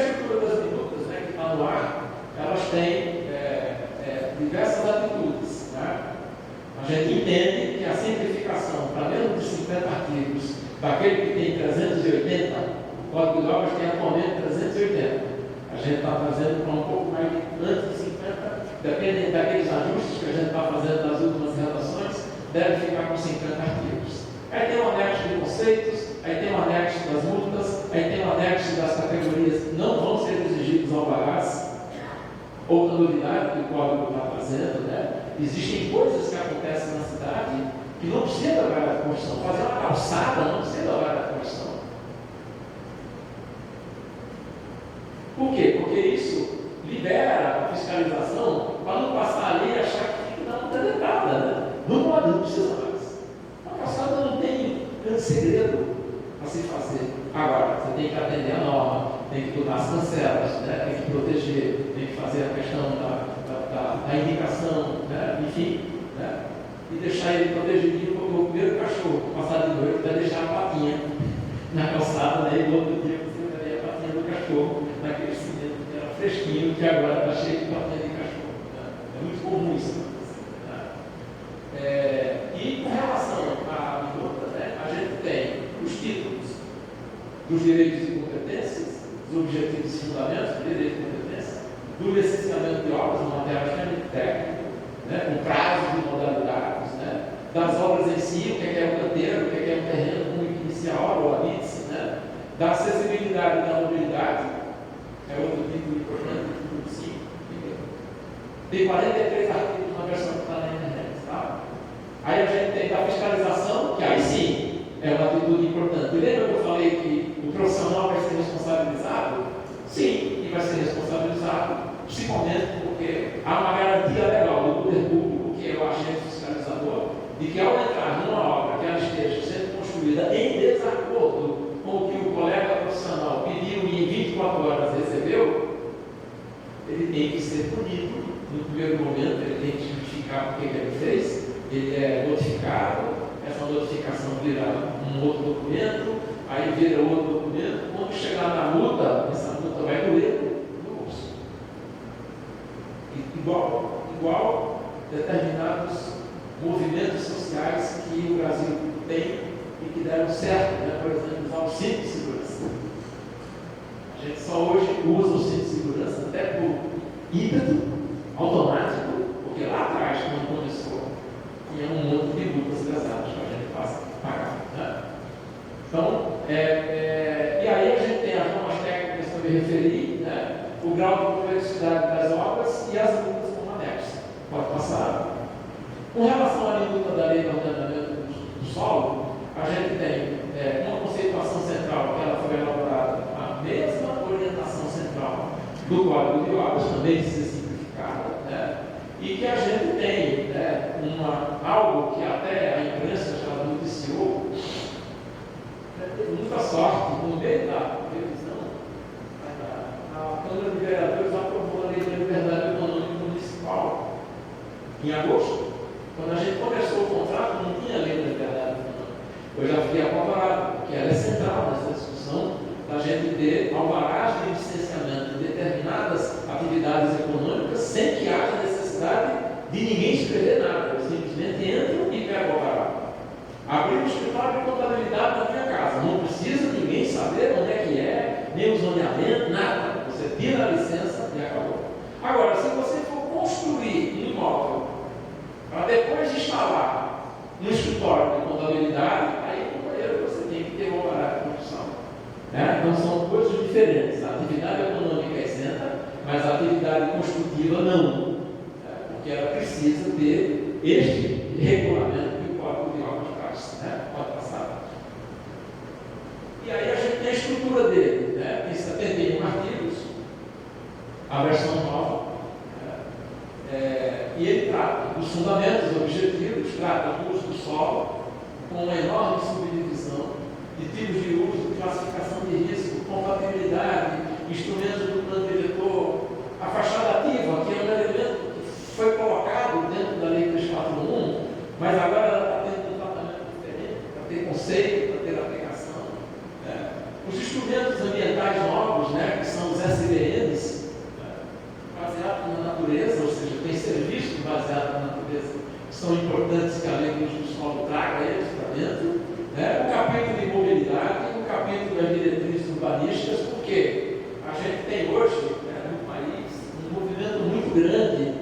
daquele que tem 380, o Código de Obras tem atualmente 380. A gente está trazendo para um pouco mais antes de 50, dependendo daqueles ajustes que a gente está fazendo nas últimas redações, deve ficar com 50 artigos. Aí tem o anexo de conceitos, aí tem o anexo das multas, aí tem o anexo das categorias que não vão ser exigidos ao alvarás. Outra novidade que o Código está trazendo, né? Existem coisas que acontecem na cidade que não precisa da vara de construção. Fazer uma calçada não precisa da vara de construção. Por quê? Porque isso libera a fiscalização para não passar ali e achar que fica dando delegada, né? Não pode, não precisa mais. Uma calçada não tem grande segredo a se fazer. Agora, você tem que atender a norma, tem que botar as cancelas, né? Tem que proteger, tem que fazer a questão da indicação, né? Enfim, né? E deixar ele protegidinho, porque o primeiro cachorro passar de noite vai deixar a patinha na calçada, né? E no outro dia você vai ver a patinha do cachorro naquele cimento que era fresquinho, que agora está cheio de patinha de cachorro. Né? É muito comum isso. Né? E com relação à multa, né? A gente tem os títulos dos direitos e competências, dos objetivos e fundamentos do direito e competência, do licenciamento de obras, um material extremamente técnico, né, com prazos e modalidades, né, das obras em si, o que é o canteiro, o que é o terreno, como iniciar a obra, o habite-se, né, da acessibilidade e da mobilidade, é outro título importante, título 5, tem 43 artigos na versão que está na internet, tá? Aí a gente tem da fiscalização, que aí sim é uma atitude importante. Lembra que eu falei que o profissional vai ser responsabilizado? Sim, e vai ser responsabilizado, principalmente porque há uma garantia legal do poder público, que é o agente fiscalizador, de que ao entrar numa obra que ela esteja sendo construída em desacordo com o que o colega profissional pediu e em 24 horas recebeu, ele tem que ser punido. No primeiro momento, ele tem que justificar o que ele fez, ele é notificado, essa notificação vira um outro documento, aí vira outro documento. Quando chegar na multa, essa multa vai doer no bolso. Igual determinados movimentos sociais que o Brasil tem e que deram certo, né? Por exemplo, usar o cinto de segurança. A gente só hoje usa o cinto de segurança até por ímpeto automático, porque lá atrás, quando começou, tinha um monte de multas pesadas que a gente pagar. Né? Então, e aí a gente tem as normas técnicas que eu me referi, né? O grau de complexidade das obras e as multas como anexo. Pode passar. Com relação à minuta da lei de ordenamento do solo, a gente tem uma conceituação central, que ela foi elaborada, a mesma orientação central do Código de Obras, também precisa ser simplificada, né? E que a gente tem, né, algo que até a imprensa já noticiou, teve muita sorte, no meio da revisão, a Câmara de Vereadores aprovou a Lei de Liberdade Econômica Municipal em agosto. Quando a gente começou o contrato, não tinha Lei de Liberdade Econômica. Eu já fiquei apavorado, porque ela é central nessa discussão da gente ter alvarás de licenciamento de determinadas atividades econômicas sem que haja necessidade de ninguém escrever nada. Eu simplesmente entro e pego o alvará. Abri um escritório de contabilidade na minha casa. Não precisa ninguém saber onde é que é, nem o zoneamento, nada. Você tira a licença e acabou. Agora, se você for construir um imóvel para depois instalar no escritório de contabilidade, aí, companheiro, você tem que ter um alvará de construção. Né? Então, são coisas diferentes. A atividade econômica é isenta, mas a atividade construtiva não. Porque ela precisa ter este regulamento que o Código de Obras traz. Né? Pode passar. E aí a gente tem a estrutura dele. Né? Tem 71 artigos, a versão nova. E ele trata dos fundamentos, objetivos, trata do uso do solo, com uma enorme subdivisão de tipos de uso, classificação de risco, compatibilidade, instrumentos do plano diretor, a fachada ativa, que é um elemento que foi colocado dentro da Lei 341, mas agora ela está tendo um tratamento diferente, para ter conceito, para ter aplicação. Né? Os instrumentos ambientais novos, né, que são os SBNs, baseados na natureza, ou seja, tem serviços baseados na natureza, que são importantes que a lei do solo traga eles para dentro. Né? O capítulo de mobilidade muito grande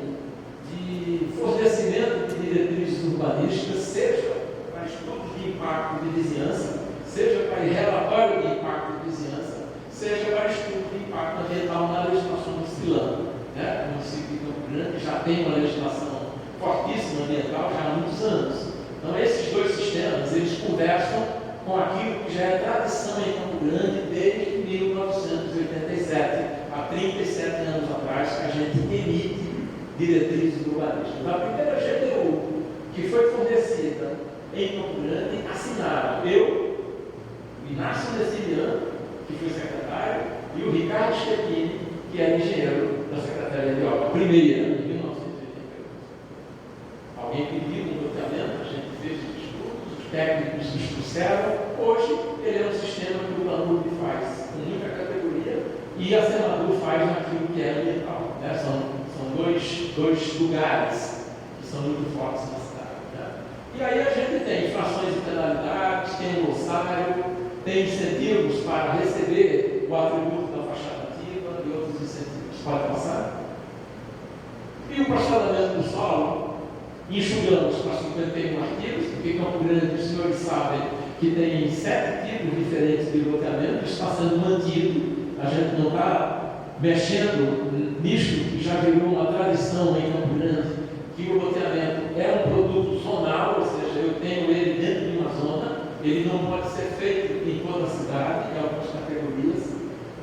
de fornecimento de diretrizes urbanísticas, seja para estudos de impacto de vizinhança, seja para relatório de impacto de vizinhança, seja para estudo de impacto ambiental na legislação municipal. O município de Campo Grande já tem uma legislação fortíssima ambiental já há muitos anos. Então, esses dois sistemas, eles conversam com aquilo que já é tradição em Campo Grande desde 1987, há 37 anos atrás, que a gente emite diretrizes urbanísticas. A primeira GDU que foi fornecida em Campo Grande, assinaram eu, Inácio Deciliano, que foi secretário, e o Ricardo Schettini, que era engenheiro da Secretaria de Obras, primeira, em 1988. Alguém pediu um loteamento, a gente fez os estudos, os técnicos nos trouxeram. Hoje, ele é um sistema que o Planur faz com muita categoria e a Senador faz naquilo que é ambiental. São dois lugares que são muito fortes na cidade. E aí a gente tem infrações e penalidades, tem um glossário, tem incentivos para receber o atributo da fachada ativa e outros incentivos. Pode passar? E o parcelamento do solo, enxugamos para 51 artigos, porque Campo Grande, os senhores sabem que tem 7 tipos diferentes de loteamento, está sendo mantido, a gente não está mexendo nisso, que já virou uma tradição em Campo Grande, que o loteamento é um produto zonal, ou seja, eu tenho ele dentro de uma zona, ele não pode ser feito em toda a cidade, em algumas categorias.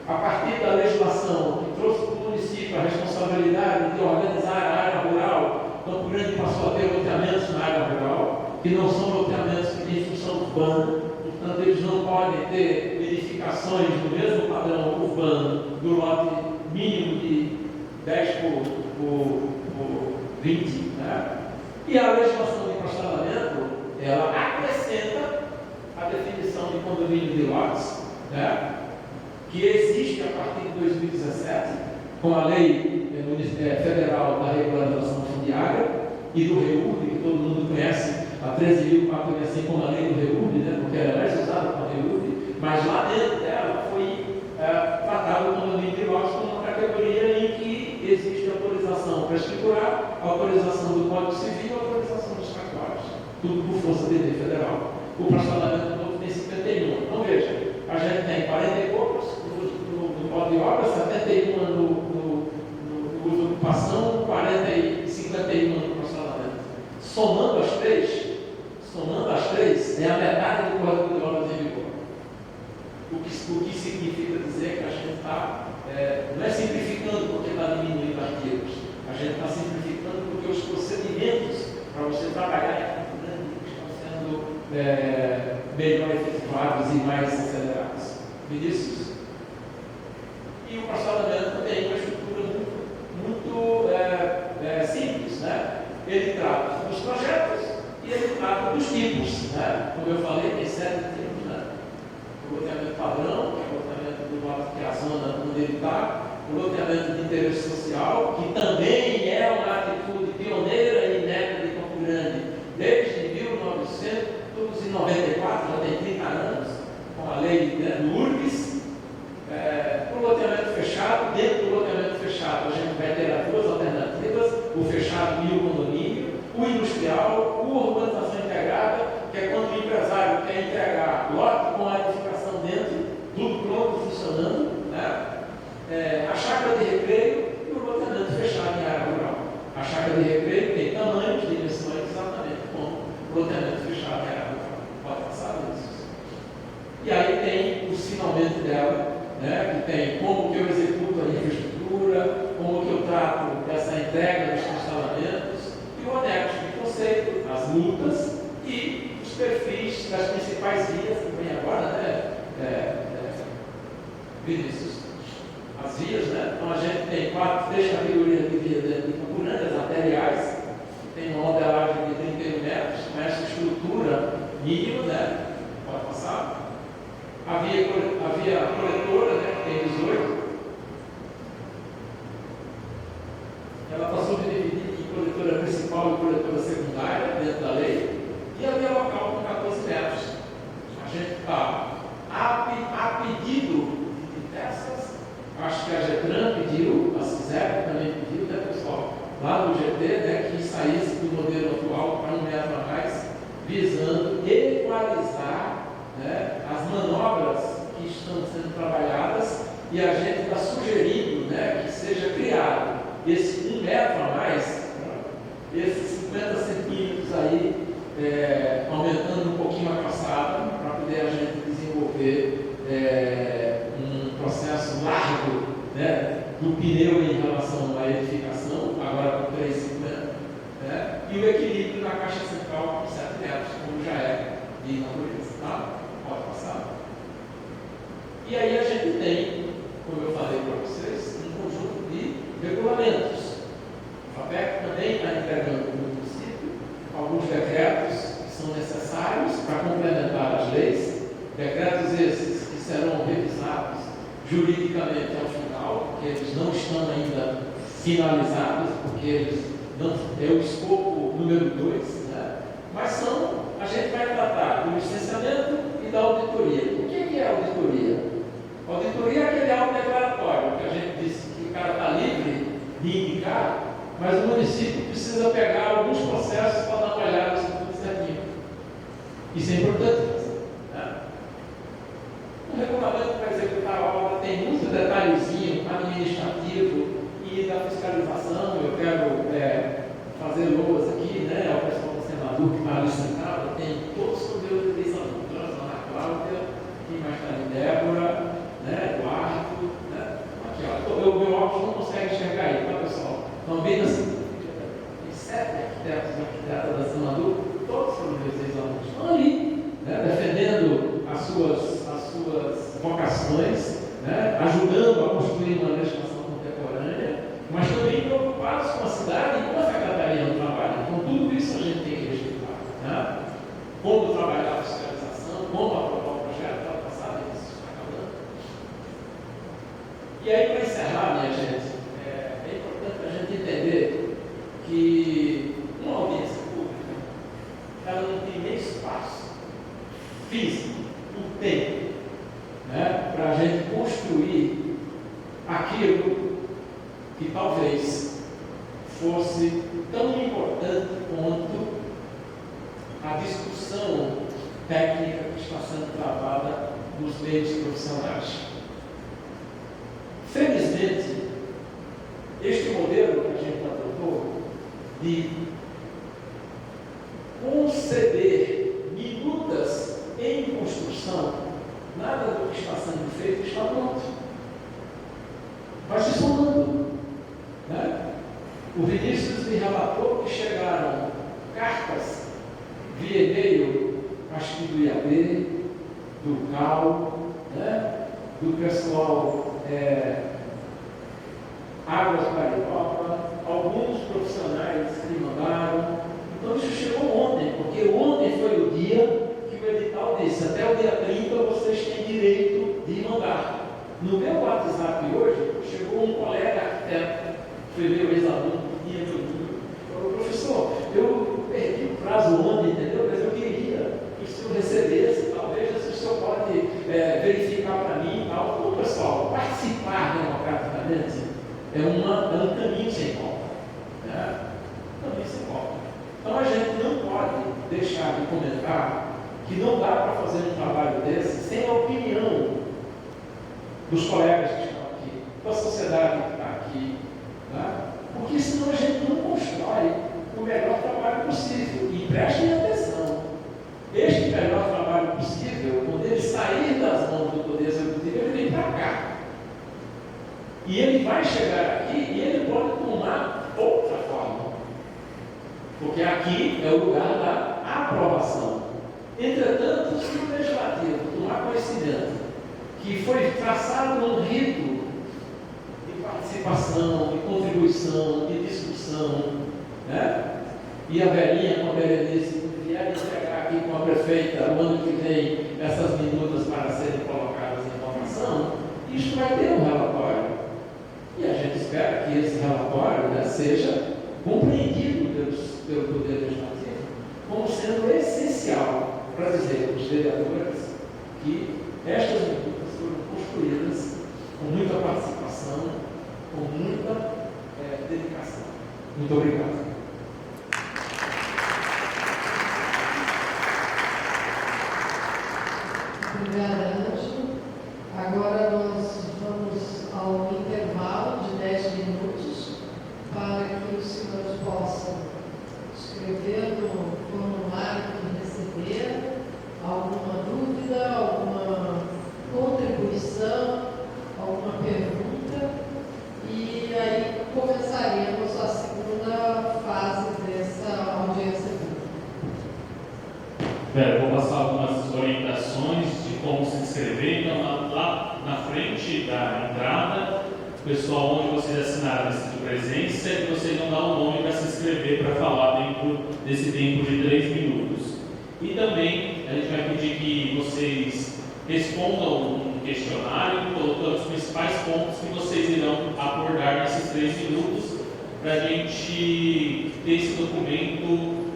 A partir da legislação que trouxe para o município a responsabilidade de organizar a área rural, Campo Grande passou a ter loteamentos na área rural, que não são loteamentos que têm função urbana, portanto, eles não podem ter edificações no mesmo padrão urbano do lote mínimo de 10 por 20. E a legislação de parcelamento, ela acrescenta a definição de condomínio de lotes, que existe a partir de 2017, com a Lei Federal da Regularização Fundiária e do REURB, que todo mundo conhece, a 13.465, como a Lei do REURB, porque ela é mais usada com a REURB, mas lá dentro dela foi tratado o condomínio de lotes como uma categoria em que existe autorização para escriturar, autorização do Código Civil e autorização dos cartórios, tudo por força de lei federal. O parcelamento novo tem 51. Então veja, a gente tem 40 e poucos no Código de Obras, 71 no uso de ocupação, 40 e 51 no parcelamento. Somando as três, é a metade do Código de Obras em vigor. O que significa dizer que a gente está, não é simplificando porque está diminuindo artigos, a gente está simplificando porque os procedimentos para você trabalhar em Campo Grande estão sendo melhor efetivados e mais acelerados. Vinícius? E o parcelamento tem uma estrutura muito simples, Ele trata dos projetos e ele trata dos tipos, Como eu falei, tem 7 tipos, O loteamento padrão, que é o loteamento do lote que é a zona onde ele está, o loteamento de interesse social, que também é uma atitude pioneira e inédita de Campo Grande, desde 1994, já tem 30 anos, com a lei do URBS. O loteamento fechado, dentro do loteamento fechado, a gente vai ter as duas alternativas, o fechado e o condomínio, o industrial, o urbanização integrada, que é quando o empresário quer entregar lote com a edificação dentro, tudo pronto, funcionando, a chácara de recreio e o loteamento fechado em área rural. A chácara de recreio tem tamanhos, dimensões exatamente como o loteamento fechado em área rural. Pode passar isso. E aí tem os finalmente dela, que tem como que eu executo a infraestrutura, como que eu trato essa entrega dos parcelamentos e o anexo de conceito, as multas e os perfis das principais vias que vem agora, Vinícius? As vias, Então a gente tem 3 categorias de vias de Campo Grande, as arteriais, tem uma modelagem de 31 metros, com essa estrutura mínima, Pode passar. A via coletora, que tem 18, ela está subdividida em coletora principal e coletora secundária, dentro da lei, e a via local com 14 metros. A gente está a pedido de diversas, acho que a Getran pediu, a CISEP também pediu, pessoal? tentando equalizar, né, as manobras que estão sendo trabalhadas, e a gente está sugerindo, né, que seja criado esse 1 metro a mais, esses 50 centímetros aí, aumentando um pouquinho a calçada, para poder a gente desenvolver um processo largo, né, do pneu em relação à edificação, agora com 3,50, né, e o equilíbrio na caixa central com 7 metros, como já é de natureza. Tá? Pode passar. E aí a gente tem, como eu falei para vocês, um conjunto de regulamentos. O FAPEC também está entregando para o município alguns decretos que são necessários para complementar as leis, decretos esses que serão revisados juridicamente ao final, porque eles não estão ainda finalizados, porque eles não é o escopo número 2, né? Mas a gente vai tratar do licenciamento e da auditoria. O que é auditoria? Auditoria é aquele auto declaratório que a gente disse que o cara está livre de indicar, mas o município precisa pegar alguns processos para dar uma olhada se tudo certinho. Isso é importante. Né? O regulamento para executar a obra tem muito detalhezinho administrativo e da fiscalização. Eu quero fazer loas aqui, né, ao pessoal do senador que está ali sentado, tem todos os meus ex-alunos, Ana Cláudia, quem mais está ali, Débora, né, Eduardo, né? Aqui, ó, o meu óculos não consegue enxergar aí, tá, pessoal? Então, bem assim, tem 7 arquitetos e arquitetas da senador, todos foram meus ex-alunos, estão ali, né, defendendo as suas vocações, né, ajudando a construir uma legislação contemporânea, mas também preocupados com a cidade e com a Secretaria do Trabalho. Então, tudo isso a gente tem que registrar. Né? Como trabalhar a fiscalização, como aprovar o projeto, para passar isso está acabando. E aí, para encerrar, minha gente, é importante a gente entender que uma audiência pública, ela não tem nem espaço físico, um tempo, né, para a gente construir aquilo que talvez fosse tão importante quanto a discussão técnica que está sendo travada nos meios profissionais. Felizmente, este modelo que a gente adotou de conceder minutas em construção, nada do que está sendo feito está pronto. Vai se somando. Né? O Vinícius me relatou que chegaram cartas via e-mail, acho que do IAB, do CAL, né? Do pessoal Águas Carioca, alguns profissionais que mandaram. Então isso chegou ontem, porque ontem foi o dia que o edital disse, até o dia 30 vocês têm direito de mandar. No meu WhatsApp hoje, chegou um colega arquiteto, foi meu ex-aluno, que tinha meu número, falou, professor, eu perdi o prazo ontem, entendeu? Mas eu queria que o senhor recebesse, talvez se o senhor pode verificar para mim e tal. Então, pessoal, participar democraticamente é um caminho sem volta. Né? Caminho sem volta. Então a gente não pode deixar de comentar que não dá para fazer um trabalho desse sem a opinião dos colegas que estão aqui, da sociedade que está aqui, né? Porque senão a gente não constrói o melhor trabalho possível. E prestem atenção, este melhor trabalho possível, quando ele sair das mãos do Poder Executivo, ele vem para cá. E ele vai chegar aqui e ele pode tomar outra forma. Porque aqui é o lugar da aprovação. Entretanto, se o Legislativo tomar conhecimento que foi traçado num rito de participação, de contribuição, de discussão, né? E a velhinha com a Berenice vier entregar aqui com a prefeita o ano que vem essas minutas para serem colocadas em votação, isto vai ter um relatório. E a gente espera que esse relatório, né, seja compreendido pelo Poder Legislativo como sendo essencial para dizer aos vereadores que estas minutas foram construídas com muita participação, com muita dedicação. Muito obrigado. Eu vou passar algumas orientações de como se inscrever. Então, lá na frente da entrada, o pessoal onde vocês assinaram esse de presença, e vocês vão dar o nome para se inscrever para falar dentro desse tempo de 3 minutos. E também a gente vai pedir que vocês respondam um questionário colocando os principais pontos que vocês irão abordar nesses 3 minutos, para a gente ter esse documento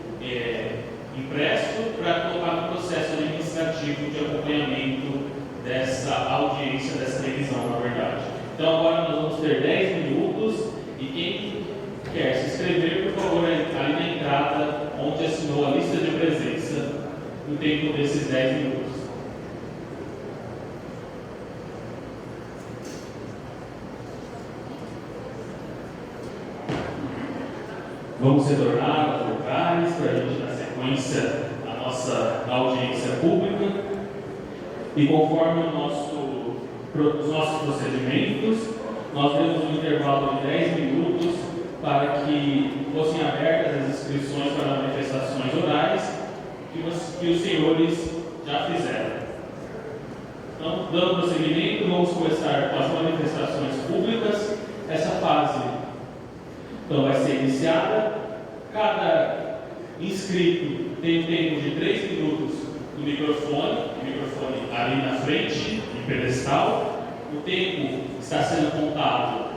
impresso para colocar no processo administrativo de acompanhamento dessa audiência, dessa revisão, na verdade. Então agora nós vamos ter 10 minutos e quem quer se inscrever, por favor, ali na entrada, onde assinou a lista de presença, no tempo desses 10 minutos. Vamos retornar aos lugares para a gente dar sequência à nossa audiência pública. E conforme os nossos procedimentos, nós temos um intervalo de 10 minutos para que fossem abertas as inscrições para manifestações orais que os senhores já fizeram. Então, dando prosseguimento, vamos começar com as manifestações públicas. Essa fase então vai ser iniciada. Cada inscrito tem um tempo de 3 minutos no microfone ali na frente, em pedestal. O tempo está sendo contado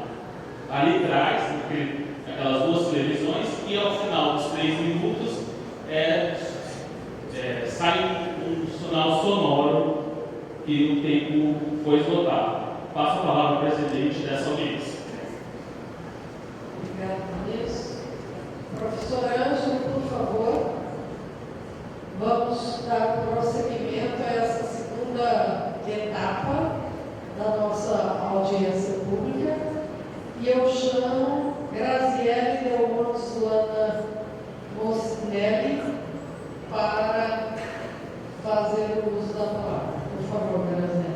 ali atrás, naquelas 2 televisões, e ao final dos 3 minutos sai um sinal sonoro que o tempo foi esgotado. Passo a palavra ao presidente dessa audiência. Obrigada, ministro. Professor Ângelo, por favor, vamos dar prosseguimento a essa segunda etapa da nossa audiência pública. E eu chamo Graziele Delmonte Luana Mocinelli para fazer o uso da palavra. Por favor, Graziele.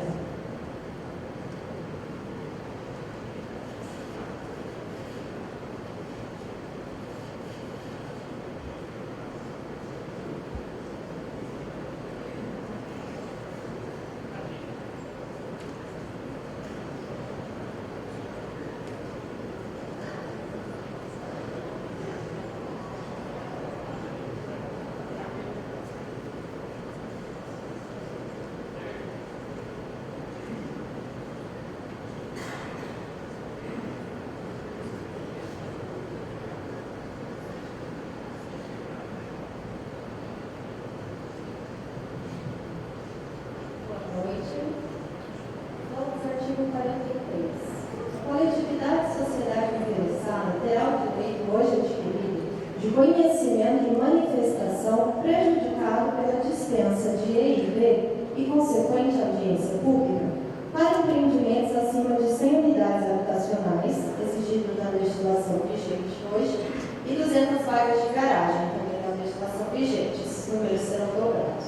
Conhecimento de manifestação prejudicado pela dispensa de EIB e consequente audiência pública para empreendimentos acima de 100 unidades habitacionais, exigido na legislação vigente hoje, e 200 vagas de garagem, também na legislação vigente. Esses números serão dobrados.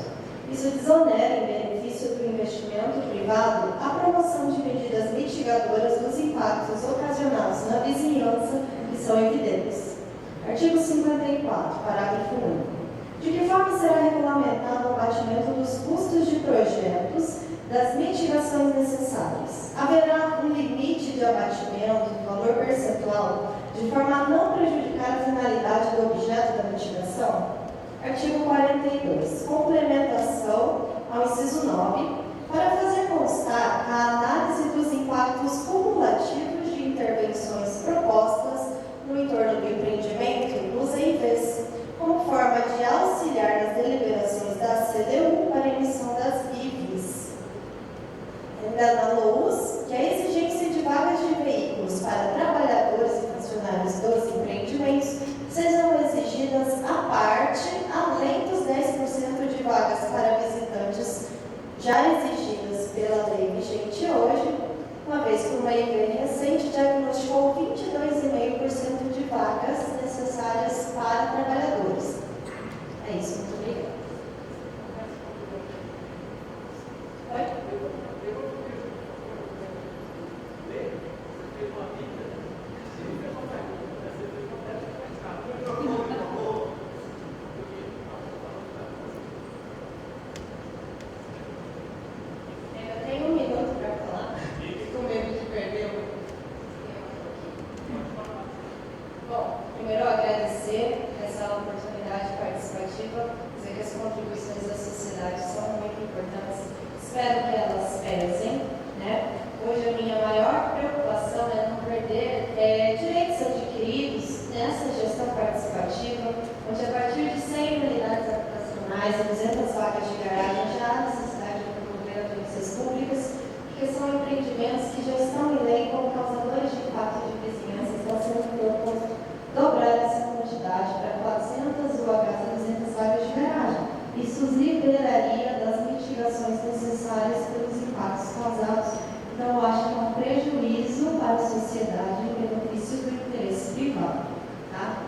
Isso desonera, em benefício do investimento privado, a promoção de medidas mitigadoras dos impactos ocasionados na vizinhança que são evidentes. Artigo 54, parágrafo 1. De que forma será regulamentado o abatimento dos custos de projetos das mitigações necessárias? Haverá um limite de abatimento do valor percentual de forma a não prejudicar a finalidade do objeto da mitigação? Artigo 42. Complementação ao inciso 9, para fazer constar a análise dos impactos cumulativos de intervenções propostas no entorno do empreendimento nos EIVs, como forma de auxiliar nas deliberações da CDU para a emissão das IVs. Ainda na LOUS, que a exigência de vagas de veículos para trabalhadores e funcionários dos empreendimentos sejam exigidas à parte, além dos 10% de vagas para visitantes já exigidas pela lei vigente hoje, Primeiro, agradecer essa oportunidade participativa, dizer que as contribuições da sociedade são muito importantes. Espero que elas pesem, né? Hoje a minha maior preocupação é não perder direitos adquiridos nessa gestão participativa, onde a partir de 100 unidades habitacionais e 200 vagas de garagem já há necessidade de promover audiências públicas, porque são empreendimentos que já estão em lei como causadores de impacto de vizinhança, estão sendo proposto dobrar essa quantidade para 400 UHs e 200 vagas de garagem. Isso os liberaria das mitigações necessárias pelos impactos causados. Então, eu acho que é um prejuízo para a sociedade em benefício do interesse privado. Tá?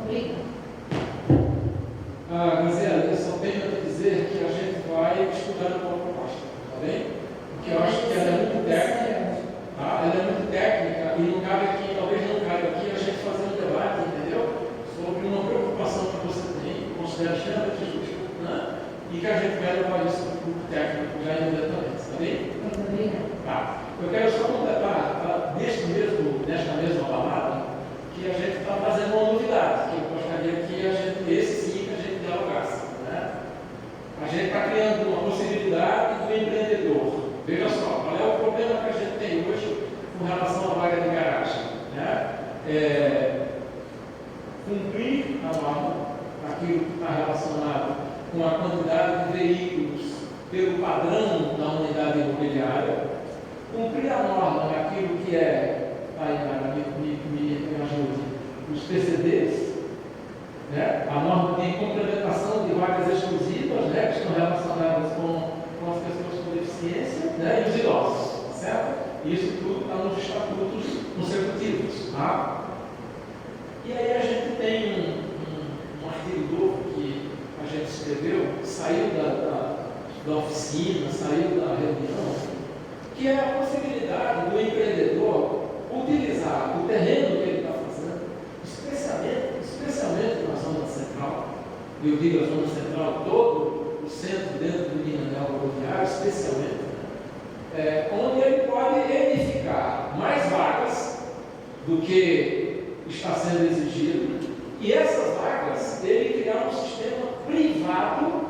Obrigada. Gisele, eu só tenho a te dizer que a gente vai estudar a tua proposta, tá bem? Porque eu acho que ela é muito técnica, tá? Ela é muito técnica e não cabe aqui, talvez não caiba aqui a gente fazer um debate, entendeu? Sobre uma preocupação que você tem, considera extremamente justa, né? E que a gente vai levar isso para o grupo técnico já imediatamente, tá bem? Muito obrigada. Tá. Eu quero só completar, tá? Nesta mesma balada, que a gente está fazendo uma novidade, que eu gostaria que esse sim, que a gente dialogasse, né? A gente está criando uma possibilidade do empreendedor. Veja só, qual é o problema que a gente tem hoje com relação à vaga de garagem, né? Cumprir a norma, aquilo que está relacionado com a quantidade de veículos pelo padrão da unidade imobiliária, cumprir a norma naquilo que me ajude, os PCDs, né? A norma tem complementação de vagas exclusivas, né? Que estão relacionadas com as pessoas com deficiência, né? E os idosos, certo? Isso tudo está nos estatutos consecutivos, tá? E aí a gente tem um artigo novo que a gente escreveu, saiu da oficina, saiu da reunião, que é a possibilidade do empreendedor utilizar o terreno que ele está fazendo, especialmente na zona central, eu digo a zona central, todo o centro dentro do Minas Rodoviário, especialmente, onde ele pode edificar mais vagas do que está sendo exigido, e essas vagas ele criar um sistema privado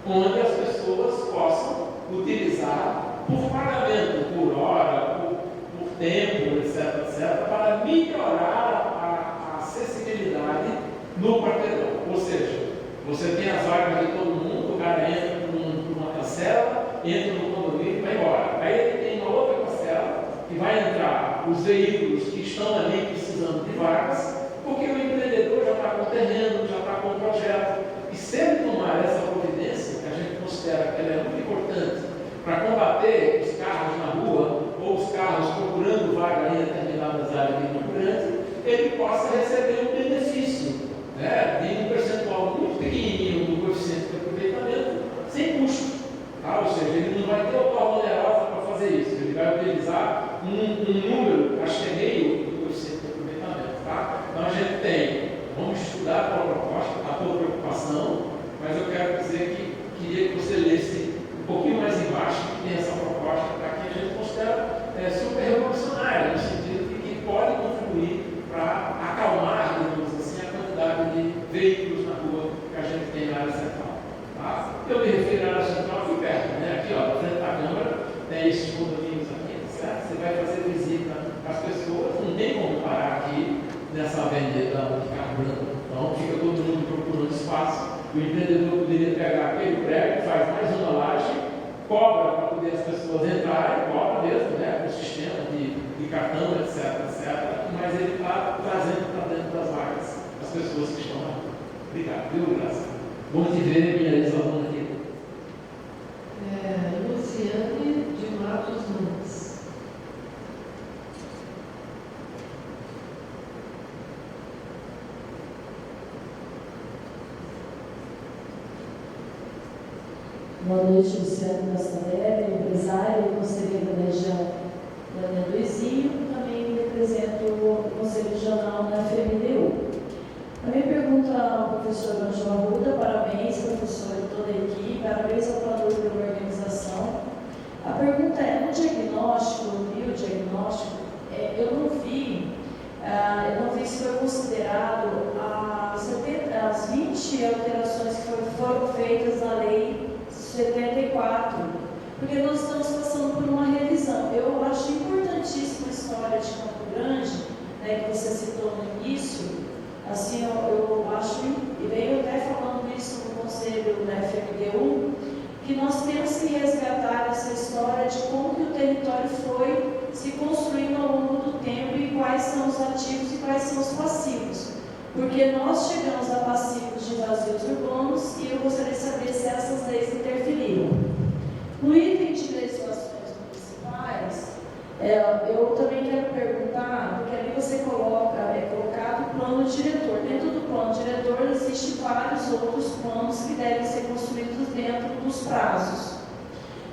onde as pessoas possam utilizar por pagamento, por hora, por tempo, etc., para melhorar a acessibilidade no quarteirão. Ou seja, você tem as vagas de todo mundo, o cara entra por uma cancela, entra no condomínio e vai embora. Aí ele tem uma outra cancela que vai entrar os veículos que estão ali precisando de vagas, porque o empreendedor já está com o terreno, já está com o projeto. E se ele tomar essa providência, que a gente considera que ela é muito importante para combater os carros na rua ou os carros procurando vaga em determinadas áreas de Rio Grande, ele possa receber um benefício, né, de um percentual muito pequenininho do coeficiente de aproveitamento, sem custo. Ou seja, ele não vai ter uma onerosa para fazer isso, ele vai utilizar um número, acho que é meio do coeficiente de aproveitamento. Tá? Então a gente vamos estudar a tua proposta, a tua preocupação, mas eu quero dizer que queria que você lesse um pouquinho mais embaixo que tem essa proposta, para que a gente considera super revolucionária, no sentido de que pode contribuir para acalmar, digamos assim, a quantidade de veículos na rua que a gente tem na área central. Tá? Eu me refiro à área central aqui perto, né? Aqui, ó, frente à Câmara, tem esses condomínios aqui, certo? Você vai fazer visita às pessoas, não tem como parar aqui nessa avenida de carro branco. Então, fica todo mundo procurando espaço. O empreendedor poderia pegar aquele prédio, faz mais uma laje, cobra para poder as pessoas entrarem, cobra mesmo, né? Com o sistema de cartão, etc., mas ele está trazendo para dentro das vagas as pessoas que estão lá. Obrigado, viu, Graça? Bom te ver, minha ex-aluna aqui. Luciane de Matos Nunes. Boa noite, Luciano Castaneda, empresário e conselheiro da região da Luizinho, também represento o Conselho Regional da FMDU. A minha pergunta ao professor Ângelo Arruda: parabéns, professor, e toda a equipe, parabéns ao Pador pela organização. A pergunta é: no diagnóstico, no biodiagnóstico, eu não vi, discutir alterações que foram feitas na Lei 74, porque nós estamos passando por uma revisão. Eu acho importantíssima a história de Campo Grande, né, que você citou no início. Assim, eu acho, e venho até falando isso no conselho da FMDU, que nós temos que resgatar essa história de como que o território foi se construindo ao longo do tempo e quais são os ativos e quais são os passivos. Porque nós chegamos a passivos de vazios urbanos e eu gostaria de saber se essas leis interferiram. No item de legislações municipais, eu também quero perguntar, porque ali você coloca, colocado o plano diretor. Dentro do plano diretor existem vários outros planos que devem ser construídos dentro dos prazos.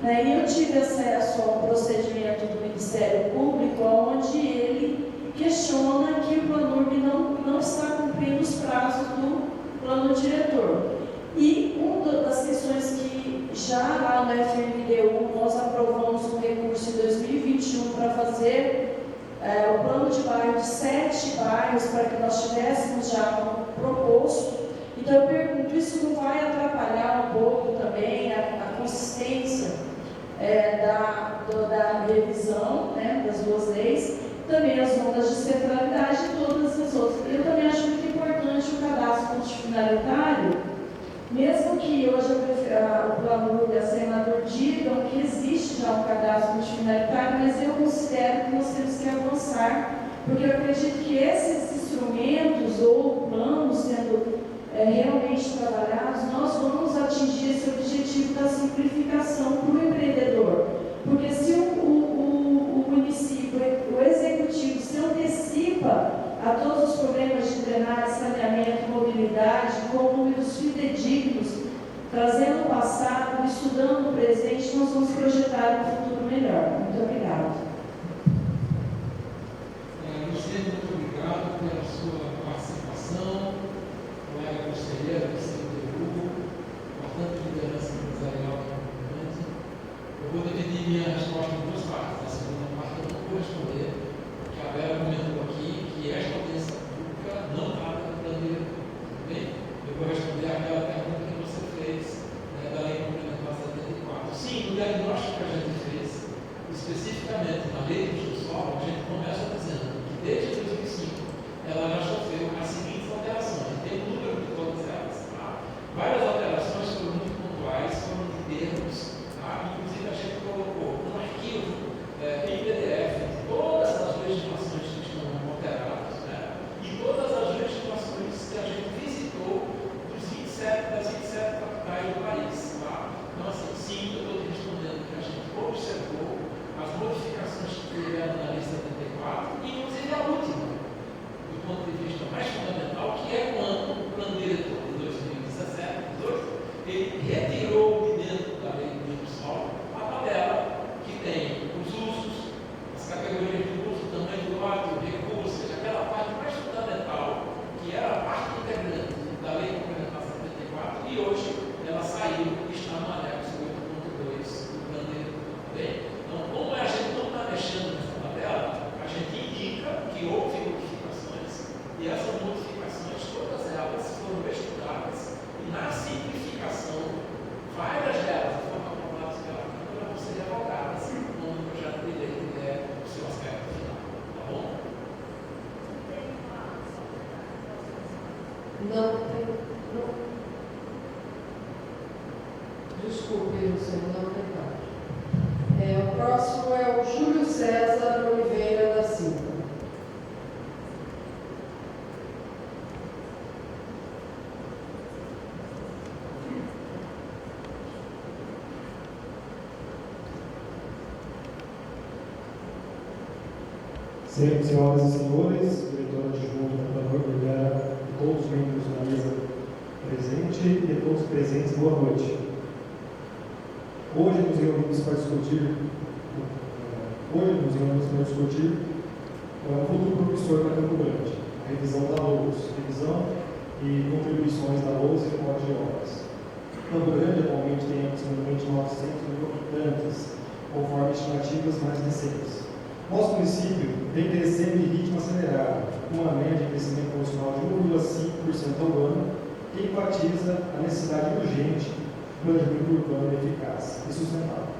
E eu tive acesso ao procedimento do Ministério Público, onde ele questiona que o Planurb não está cumprindo os prazos do plano diretor. E uma das questões que já lá no FMDU nós aprovamos um recurso em 2021 para fazer o plano de bairro de 7 bairros, para que nós tivéssemos já um proposto. Então eu pergunto, isso não vai atrapalhar um pouco também a consistência da revisão, né, das duas leis, também as ondas de centralidade e todas as outras. Eu também acho muito importante o cadastro multifinalitário, mesmo que hoje o Planurb e a Senador digam que existe já um cadastro multifinalitário, mas eu considero que nós temos que avançar, porque eu acredito que esses instrumentos ou planos sendo realmente trabalhados, nós vamos atingir esse objetivo da simplificação para o empreendedor. Porque se o município, o executivo, se antecipa a todos os problemas de drenagem, saneamento, mobilidade, com números fidedignos, trazendo o passado, estudando o presente, nós vamos projetar um futuro melhor. Muito obrigada. Luciano, muito obrigado pela sua participação, colega conselheiro do CMTU, importante liderança empresarial do Grande. Eu vou dividir minha resposta em duas partes. A segunda parte eu não vou responder, porque a Vera comentou aqui que esta audiência pública não trata do plano diretor. Bem, eu vou responder aquela pergunta que você fez da Lei Complementar 74. Sim, no diagnóstico que a gente fez, especificamente na Lei do Uso do Solo, a gente começa dizendo que desde 2005 ela já sofreu as seguintes alterações. Tem um número de todas elas. Tá? Várias alterações foram muito pontuais, foram de termos. Tá? Inclusive a gente colocou um arquivo em PDF de todas as legislações que estão alteradas, né? E todas as legislações que a gente visitou das 27 capitais do país. Tá? Então, assim, sim, eu estou te respondendo que a gente observou as modificações que tiveram na lei 74, inclusive a última, do ponto de vista mais fundamental, que é quando o plano diretor de 2017-18 ele retirou de dentro da lei do uso do solo a tabela que tem os usos, as categorias de uso, o tamanho do lote, o recurso, ou seja, aquela parte mais fundamental, que era a parte integrante da lei complementar 74, e hoje ela saiu e está no anexo 8.2 do plano diretor. Bem, então, como a gente não está mexendo nessa tabela, a gente indica que houve modificações, e essas modificações, todas elas foram estudadas, e na simplificação, várias delas foram aprovadas pela Câmara por serem avogadas no projeto de lei que é o seu aspecto final. Tá bom? Não tem. Desculpe, Luciano, não tem parte. O próximo é o Júlio César Oliveira da Silva. Senhoras e senhores, diretora adjunta do Planurb e todos os membros da mesa presente e a todos presentes, boa noite. Hoje nos reunimos para discutir o futuro promissor para Campo Grande, a revisão da LOUS, revisão e contribuições da LOUS e Código de Obras. Campo Grande atualmente tem aproximadamente 900 mil habitantes, conforme estimativas mais recentes. Nosso município vem crescendo em ritmo acelerado, com uma média de crescimento proporcional de 1,5% ao ano, que enfatiza a necessidade urgente de planejamento urbano eficaz e sustentável.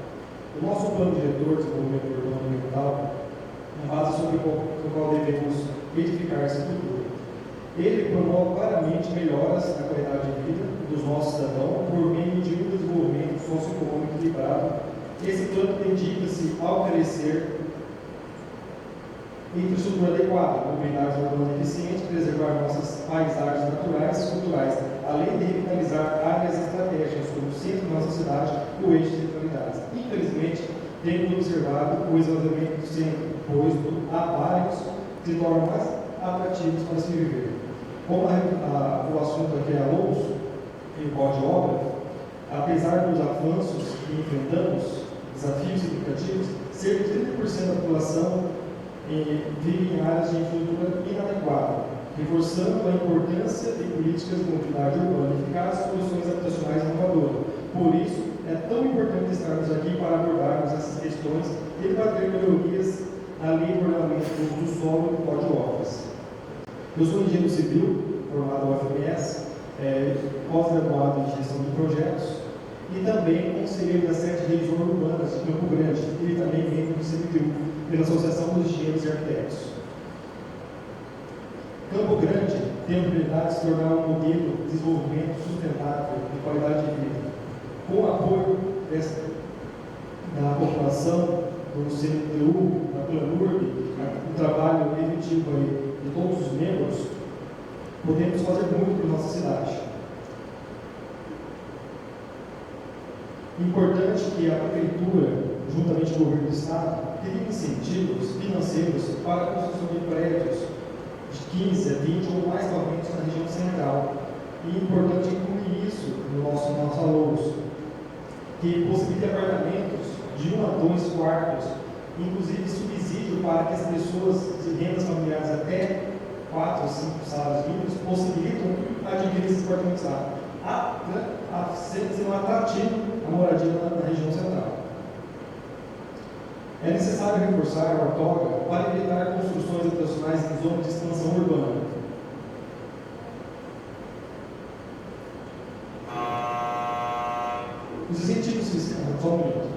O nosso plano diretor de desenvolvimento urbano e ambiental é uma base sobre o qual devemos edificar essa estrutura. Ele promove claramente melhoras na qualidade de vida dos nossos cidadãos por meio de um desenvolvimento socioeconômico equilibrado. Esse plano dedica-se a oferecer infraestrutura adequada, mobilidade urbana eficiente, preservar nossas paisagens naturais e culturais, além de revitalizar áreas estratégicas como o centro da nossa cidade e o eixo de centralidades. Infelizmente, temos observado o esvaziamento do centro, pois há vários que se tornam mais atrativos para se viver. Como o assunto aqui é Alonso, em qual de obra, apesar dos avanços que enfrentamos, desafios significativos, cerca de 30% da população vive em áreas de infraestrutura inadequada, reforçando a importância de políticas de mobilidade urbana eficazes e soluções habitacionais inovadoras. Por isso, é tão importante estarmos aqui para abordarmos essas questões e debater melhorias na lei de ordenamento do solo e do Código de Obras. Eu sou engenheiro civil, formado no UFMS, pós-graduado em gestão de projetos e também conselheiro das 7 regiões urbanas de Campo Grande e também membro do CMU, pela Associação dos Engenheiros e Arquitetos. Campo Grande tem a oportunidade de se tornar um modelo de desenvolvimento sustentável e qualidade de vida. Com o apoio da população, do CMU, da Planurb, o trabalho efetivo de todos os membros, podemos fazer muito para a nossa cidade. Importante que a Prefeitura, juntamente com o Governo do Estado, crie incentivos financeiros para a construção de prédios de 15 a 20 ou mais pavimentos na região central. E é importante incluir isso no nosso alunos, que possibilite apartamentos de 1 a 2 quartos, inclusive subsídio para que as pessoas de rendas familiares até 4 ou 5 salários mínimos possibilitam adquirir esses apartamentos lá, sendo atrativo a moradia na região central. É necessário reforçar a ortoga para evitar construções habitacionais em zonas de expansão urbana. Os incentivos fiscais, só um minuto.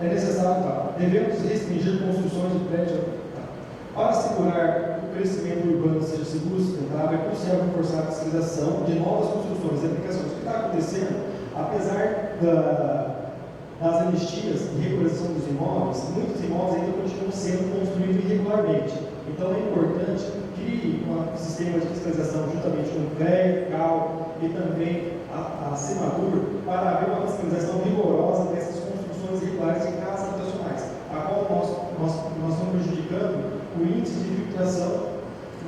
É necessário, devemos restringir construções de prédios. Para assegurar que o crescimento urbano seja seguro e sustentável, é crucial reforçar a fiscalização de novas construções e aplicações. O que está acontecendo, apesar das anistias e regularização dos imóveis, muitos imóveis ainda continuam sendo construídos irregularmente. Então é importante que um sistema de fiscalização juntamente com o CREA, CAL e também a Semadur, para haver uma fiscalização rigorosa dessas construções irregulares em casas habitacionais, a qual nós estamos prejudicando o índice de infiltração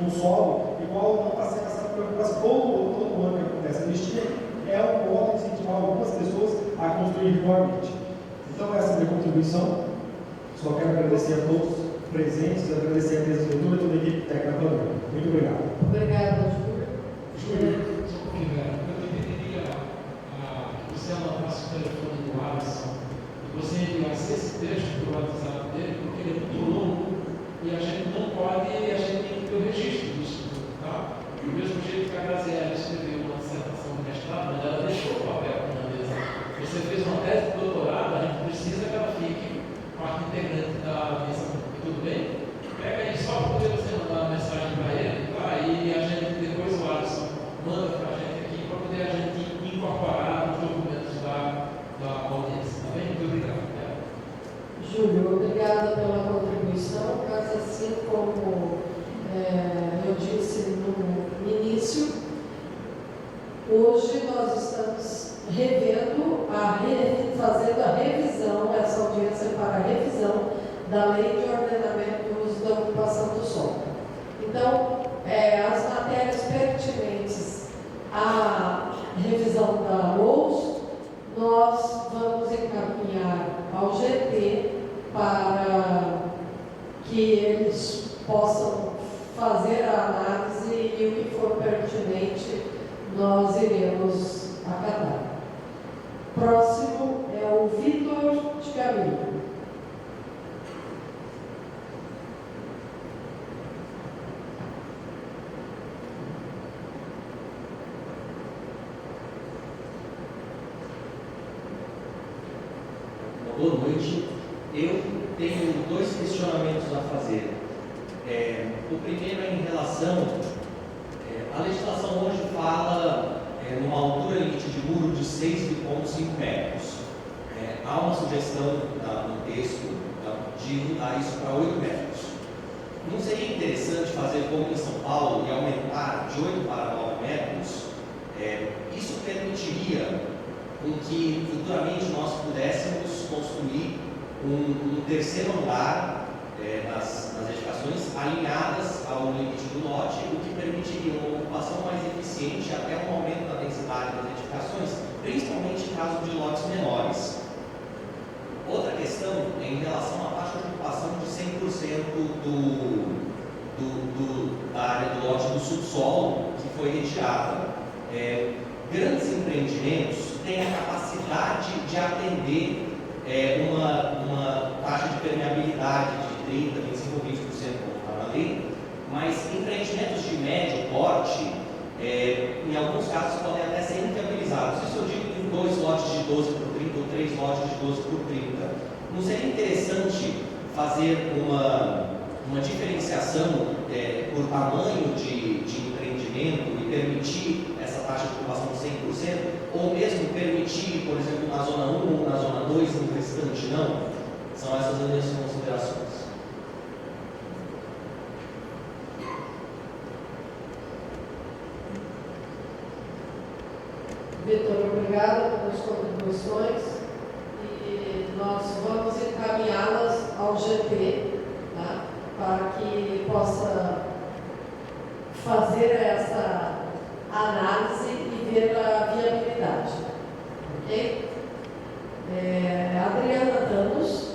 no solo, igual não está sendo essa preocupação. Todo ano que acontece a anistia é um modo de incentivar algumas pessoas a construir irregularmente. Então, essa é a minha contribuição. Só quero agradecer a todos os presentes, agradecer a mesa diretora e toda a equipe técnica do programa. Muito obrigado. Obrigada, Júlio. Júlio, eu pediria que você anotasse o telefone do Alisson e você enviasse esse texto para o WhatsApp dele, porque ele é muito longo e a gente não pode, a gente tem que ter o registro disso tudo, tá? Do mesmo jeito que a Graziella escreveu uma dissertação de mestrado, mas ela deixou o papel na mesa. Você fez uma tese de doutorado, a gente precisa que ela fique parte integrante da mesa. Tudo bem? Pega aí só para poder você mandar uma mensagem para ele, tá? E a gente, depois o Alisson manda para a gente aqui, para poder a gente incorporar nos documentos da audiência, tá bem? Muito obrigado. Júlio, obrigada pela contribuição, mas assim como eu disse no início, hoje nós estamos fazendo a revisão, essa audiência para a revisão da Lei de Ordenamento do Uso da Ocupação do Solo. Então, as matérias pertinentes à revisão da LOUS, nós vamos encaminhar ao GT para que eles possam fazer a análise e o que for pertinente nós iremos acatar. Próximo é o Vitor de Camilo. Boa noite. Eu tenho dois questionamentos a fazer. O primeiro é em relação... a legislação hoje fala numa altura limite de muro de 6,5 metros. Há uma sugestão no texto de mudar isso para 8 metros. Não seria interessante fazer como em São Paulo e aumentar de 8 para 9 metros? Isso permitiria que futuramente nós pudéssemos construir um terceiro andar nas edificações alinhadas ao limite do lote, o que permitiria uma ocupação mais eficiente até um aumento da densidade das edificações, principalmente em caso de lotes menores. Outra questão é em relação à taxa de ocupação de 100% da área do lote do subsolo que foi retirada. Grandes empreendimentos têm a capacidade de atender uma taxa de permeabilidade de 30%, 25% ou 20%, como está na lei, mas empreendimentos de médio porte, em alguns casos, podem até ser inviabilizados. Isso eu digo em 2 lotes de 12 por 30 ou 3 lotes de 12 por 30. Não seria interessante fazer uma diferenciação por tamanho de empreendimento e permitir essa taxa de ocupação de 100%, ou mesmo permitir, por exemplo, na zona 1 ou na zona 2, no restante não? São essas as minhas considerações. Vitor, obrigada pelas contribuições e nós vamos encaminhá-las ao GT, tá? Para que possa fazer essa análise e ver a viabilidade. Ok? Adriana Thanos.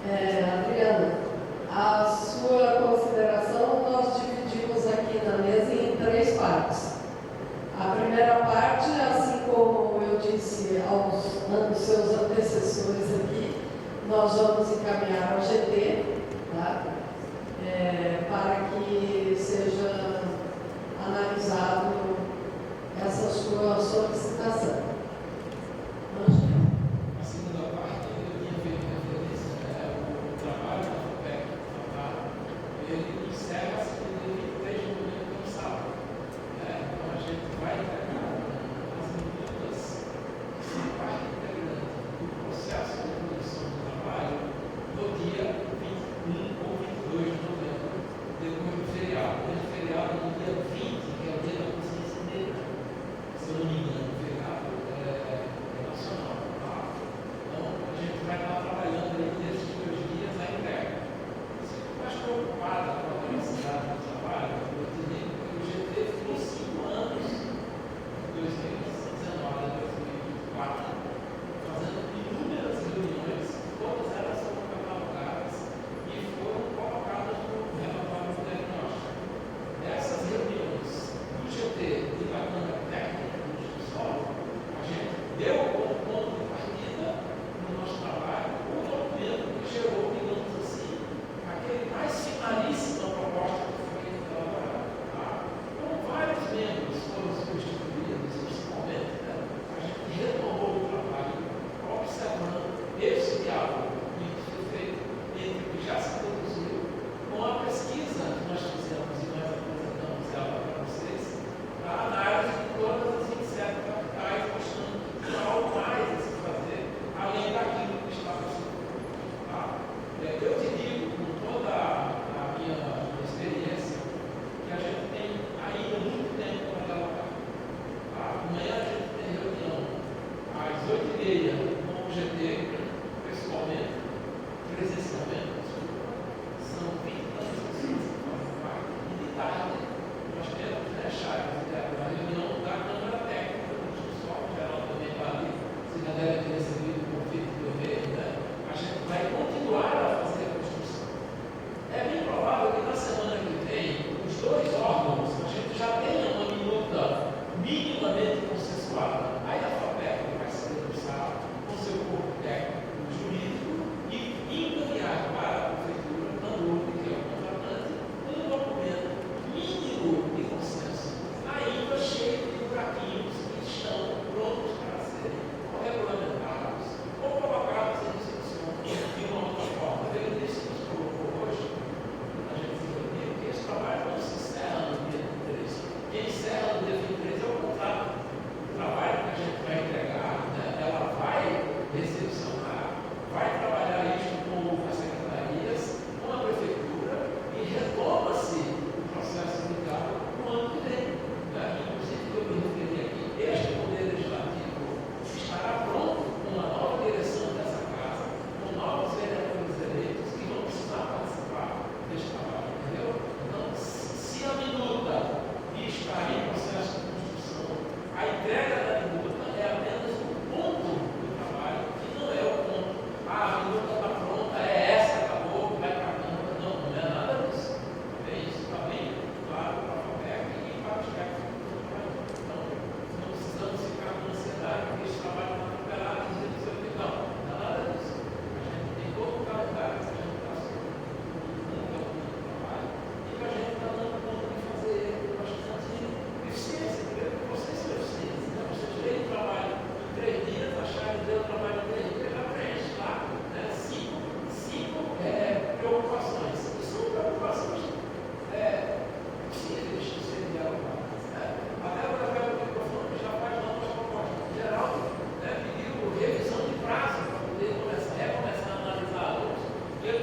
Adriana, a sua consideração nós dividimos aqui na mesa em 3 partes. A primeira parte, assim como eu disse aos seus antecessores aqui, nós vamos encaminhar ao GT, tá? Para que seja analisado essa sua solicitação. A segunda parte, eu tinha feito referência ao trabalho da FAPEC, ele encerra-se quando ele esteja no momento cansado. Então a gente vai entregar as medidas que são parte integrante do processo de produção do trabalho no dia 20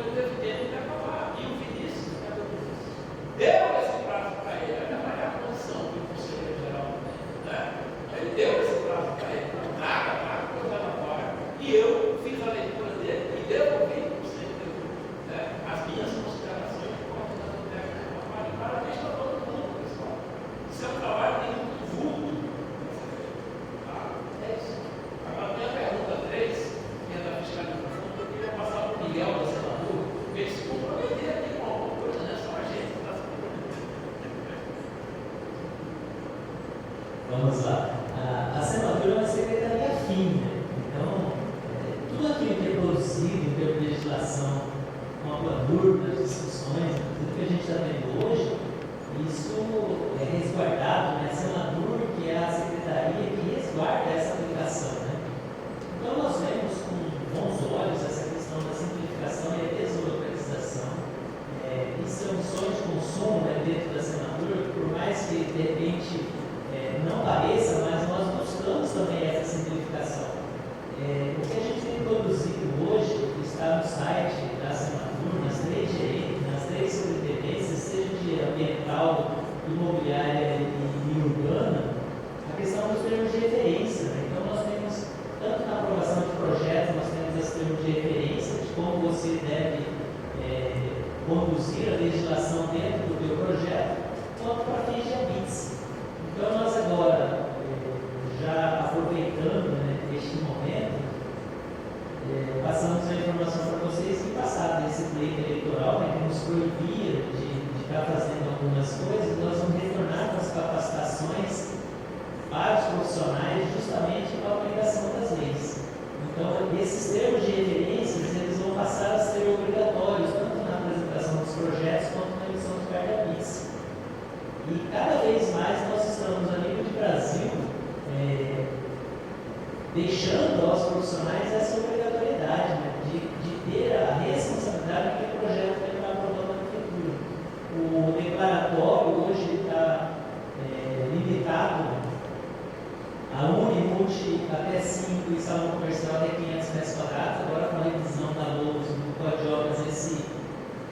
não teve tempo de acabar. E o Vinícius, cadê o Vinícius? Deu esse prazo para ele, era a posição do conselheiro geral, né? Ele deu esse prazo para ele, traga coisa na fora. E eu fiz a leitura dele e devolvi para o conselheiro, né, as minhas considerações de coordenador técnico do trabalho. Parabéns para todo mundo, pessoal. Isso é um trabalho que tem muito vulto. Tá? É isso. Agora, minha pergunta 3, que é da fiscalização, eu queria passar para o Miguel da Senador, porque ele se comprometer aqui com alguma coisa, né? Só a gente está se comprometendo. Vamos lá. A Senadur é uma secretaria fina, então, tudo aquilo que é produzido em termos de legislação, com a planura, nas discussões, tudo que a gente está vendo hoje, isso é resguardado, né? A Senadur, que é a secretaria que resguarda essa aplicação, né? Então, nós vemos com bons olhos essa questão da simplificação e a desburocratização. Isso é um sonho de consumo, né, dentro da Senadur, por mais que, de repente, não pareça, mas nós buscamos também essa simplificação. O que a gente tem produzido hoje, que está no site da Senadur, nas 3 superintendências, seja de ambiental, imobiliária e urbana, a questão dos termos de referência, né? Então, nós temos, tanto na aprovação de projetos, nós temos esses termos de referência, de como você deve conduzir a legislação dentro do teu projeto, quanto para fins de habites. Então, nós agora, já aproveitando, né, este momento, passamos a informação para vocês que, passado esse pleito eleitoral, né, que nos proibia de estar fazendo algumas coisas, nós vamos retornar com as capacitações para os profissionais justamente para a aplicação das leis. Então, esses termos de referências, eles vão passar a ser obrigatórios, tanto na apresentação dos projetos quanto na emissão de carta-bis. E cada vez mais nós estamos, a nível de Brasil, deixando aos profissionais essa obrigatoriedade, né, de ter a responsabilidade que o projeto que ele está aprovando na prefeitura. O declaratório hoje está limitado a Unimulti até 5 e salão comercial até 500 metros quadrados. Agora, com a revisão da LOUS no Código de Obras,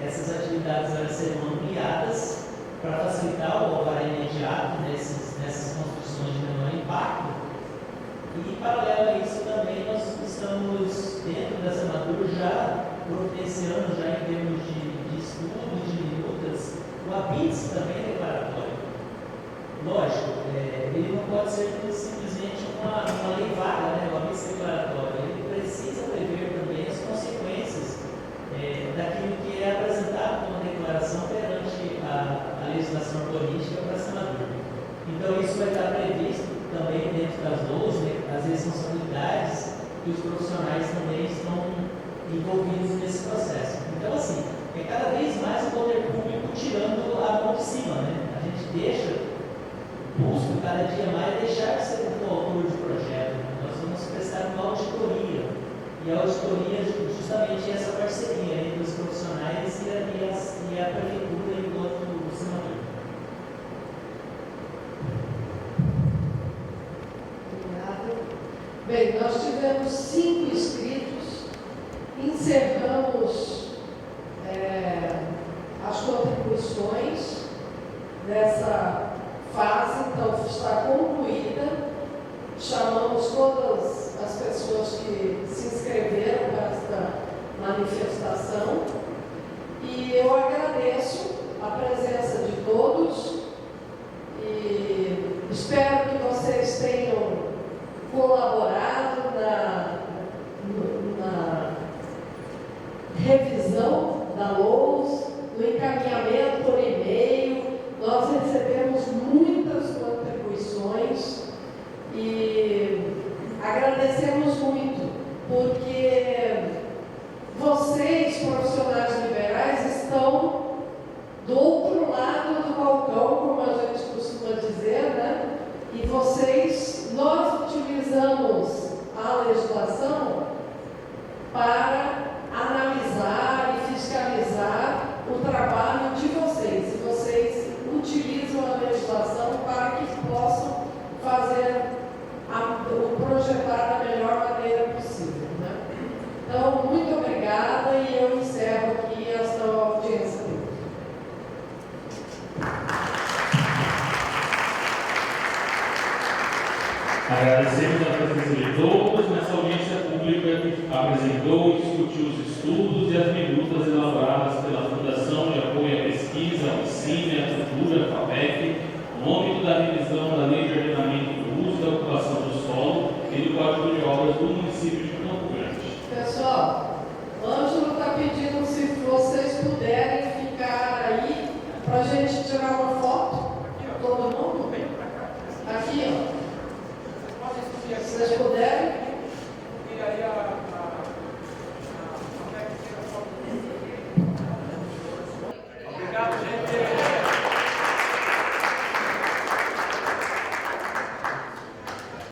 essas atividades elas serão ampliadas para facilitar o alvará imediato nessas construções de menor impacto. E, paralelo a isso, também nós estamos, dentro da Senadur, já providenciando, já em termos de estudo, de minutas, o ABITS também declaratório. Lógico, ele não pode ser simplesmente uma lei vaga, né? O ABITS declaratório. Ele precisa prever também as consequências daquilo que é apresentado como declaração perante a legislação urbanística para a Senadur. Então, isso vai estar previsto também dentro das LOUs, né, as responsabilidades que os profissionais também estão envolvidos nesse processo. Então, assim, cada vez mais o poder público tirando a mão de cima, né? A gente busca cada dia mais deixar de ser um autor de projeto. Nós vamos prestar uma auditoria. E a auditoria é justamente essa parceria entre os profissionais e a prefeitura enquanto senador. Bem, nós tivemos 5 inscritos, encerramos as contribuições dessa fase, então está concluída. Chamamos todas as pessoas que se inscreveram para esta manifestação e eu agradeço a presença de todos e espero que vocês tenham colaborado na revisão da LOUS, no encaminhamento por e-mail. Nós recebemos muitas contribuições e agradecemos muito, porque vocês, profissionais Agradecemos a presença de todos nessa audiência pública que apresentou e discutiu os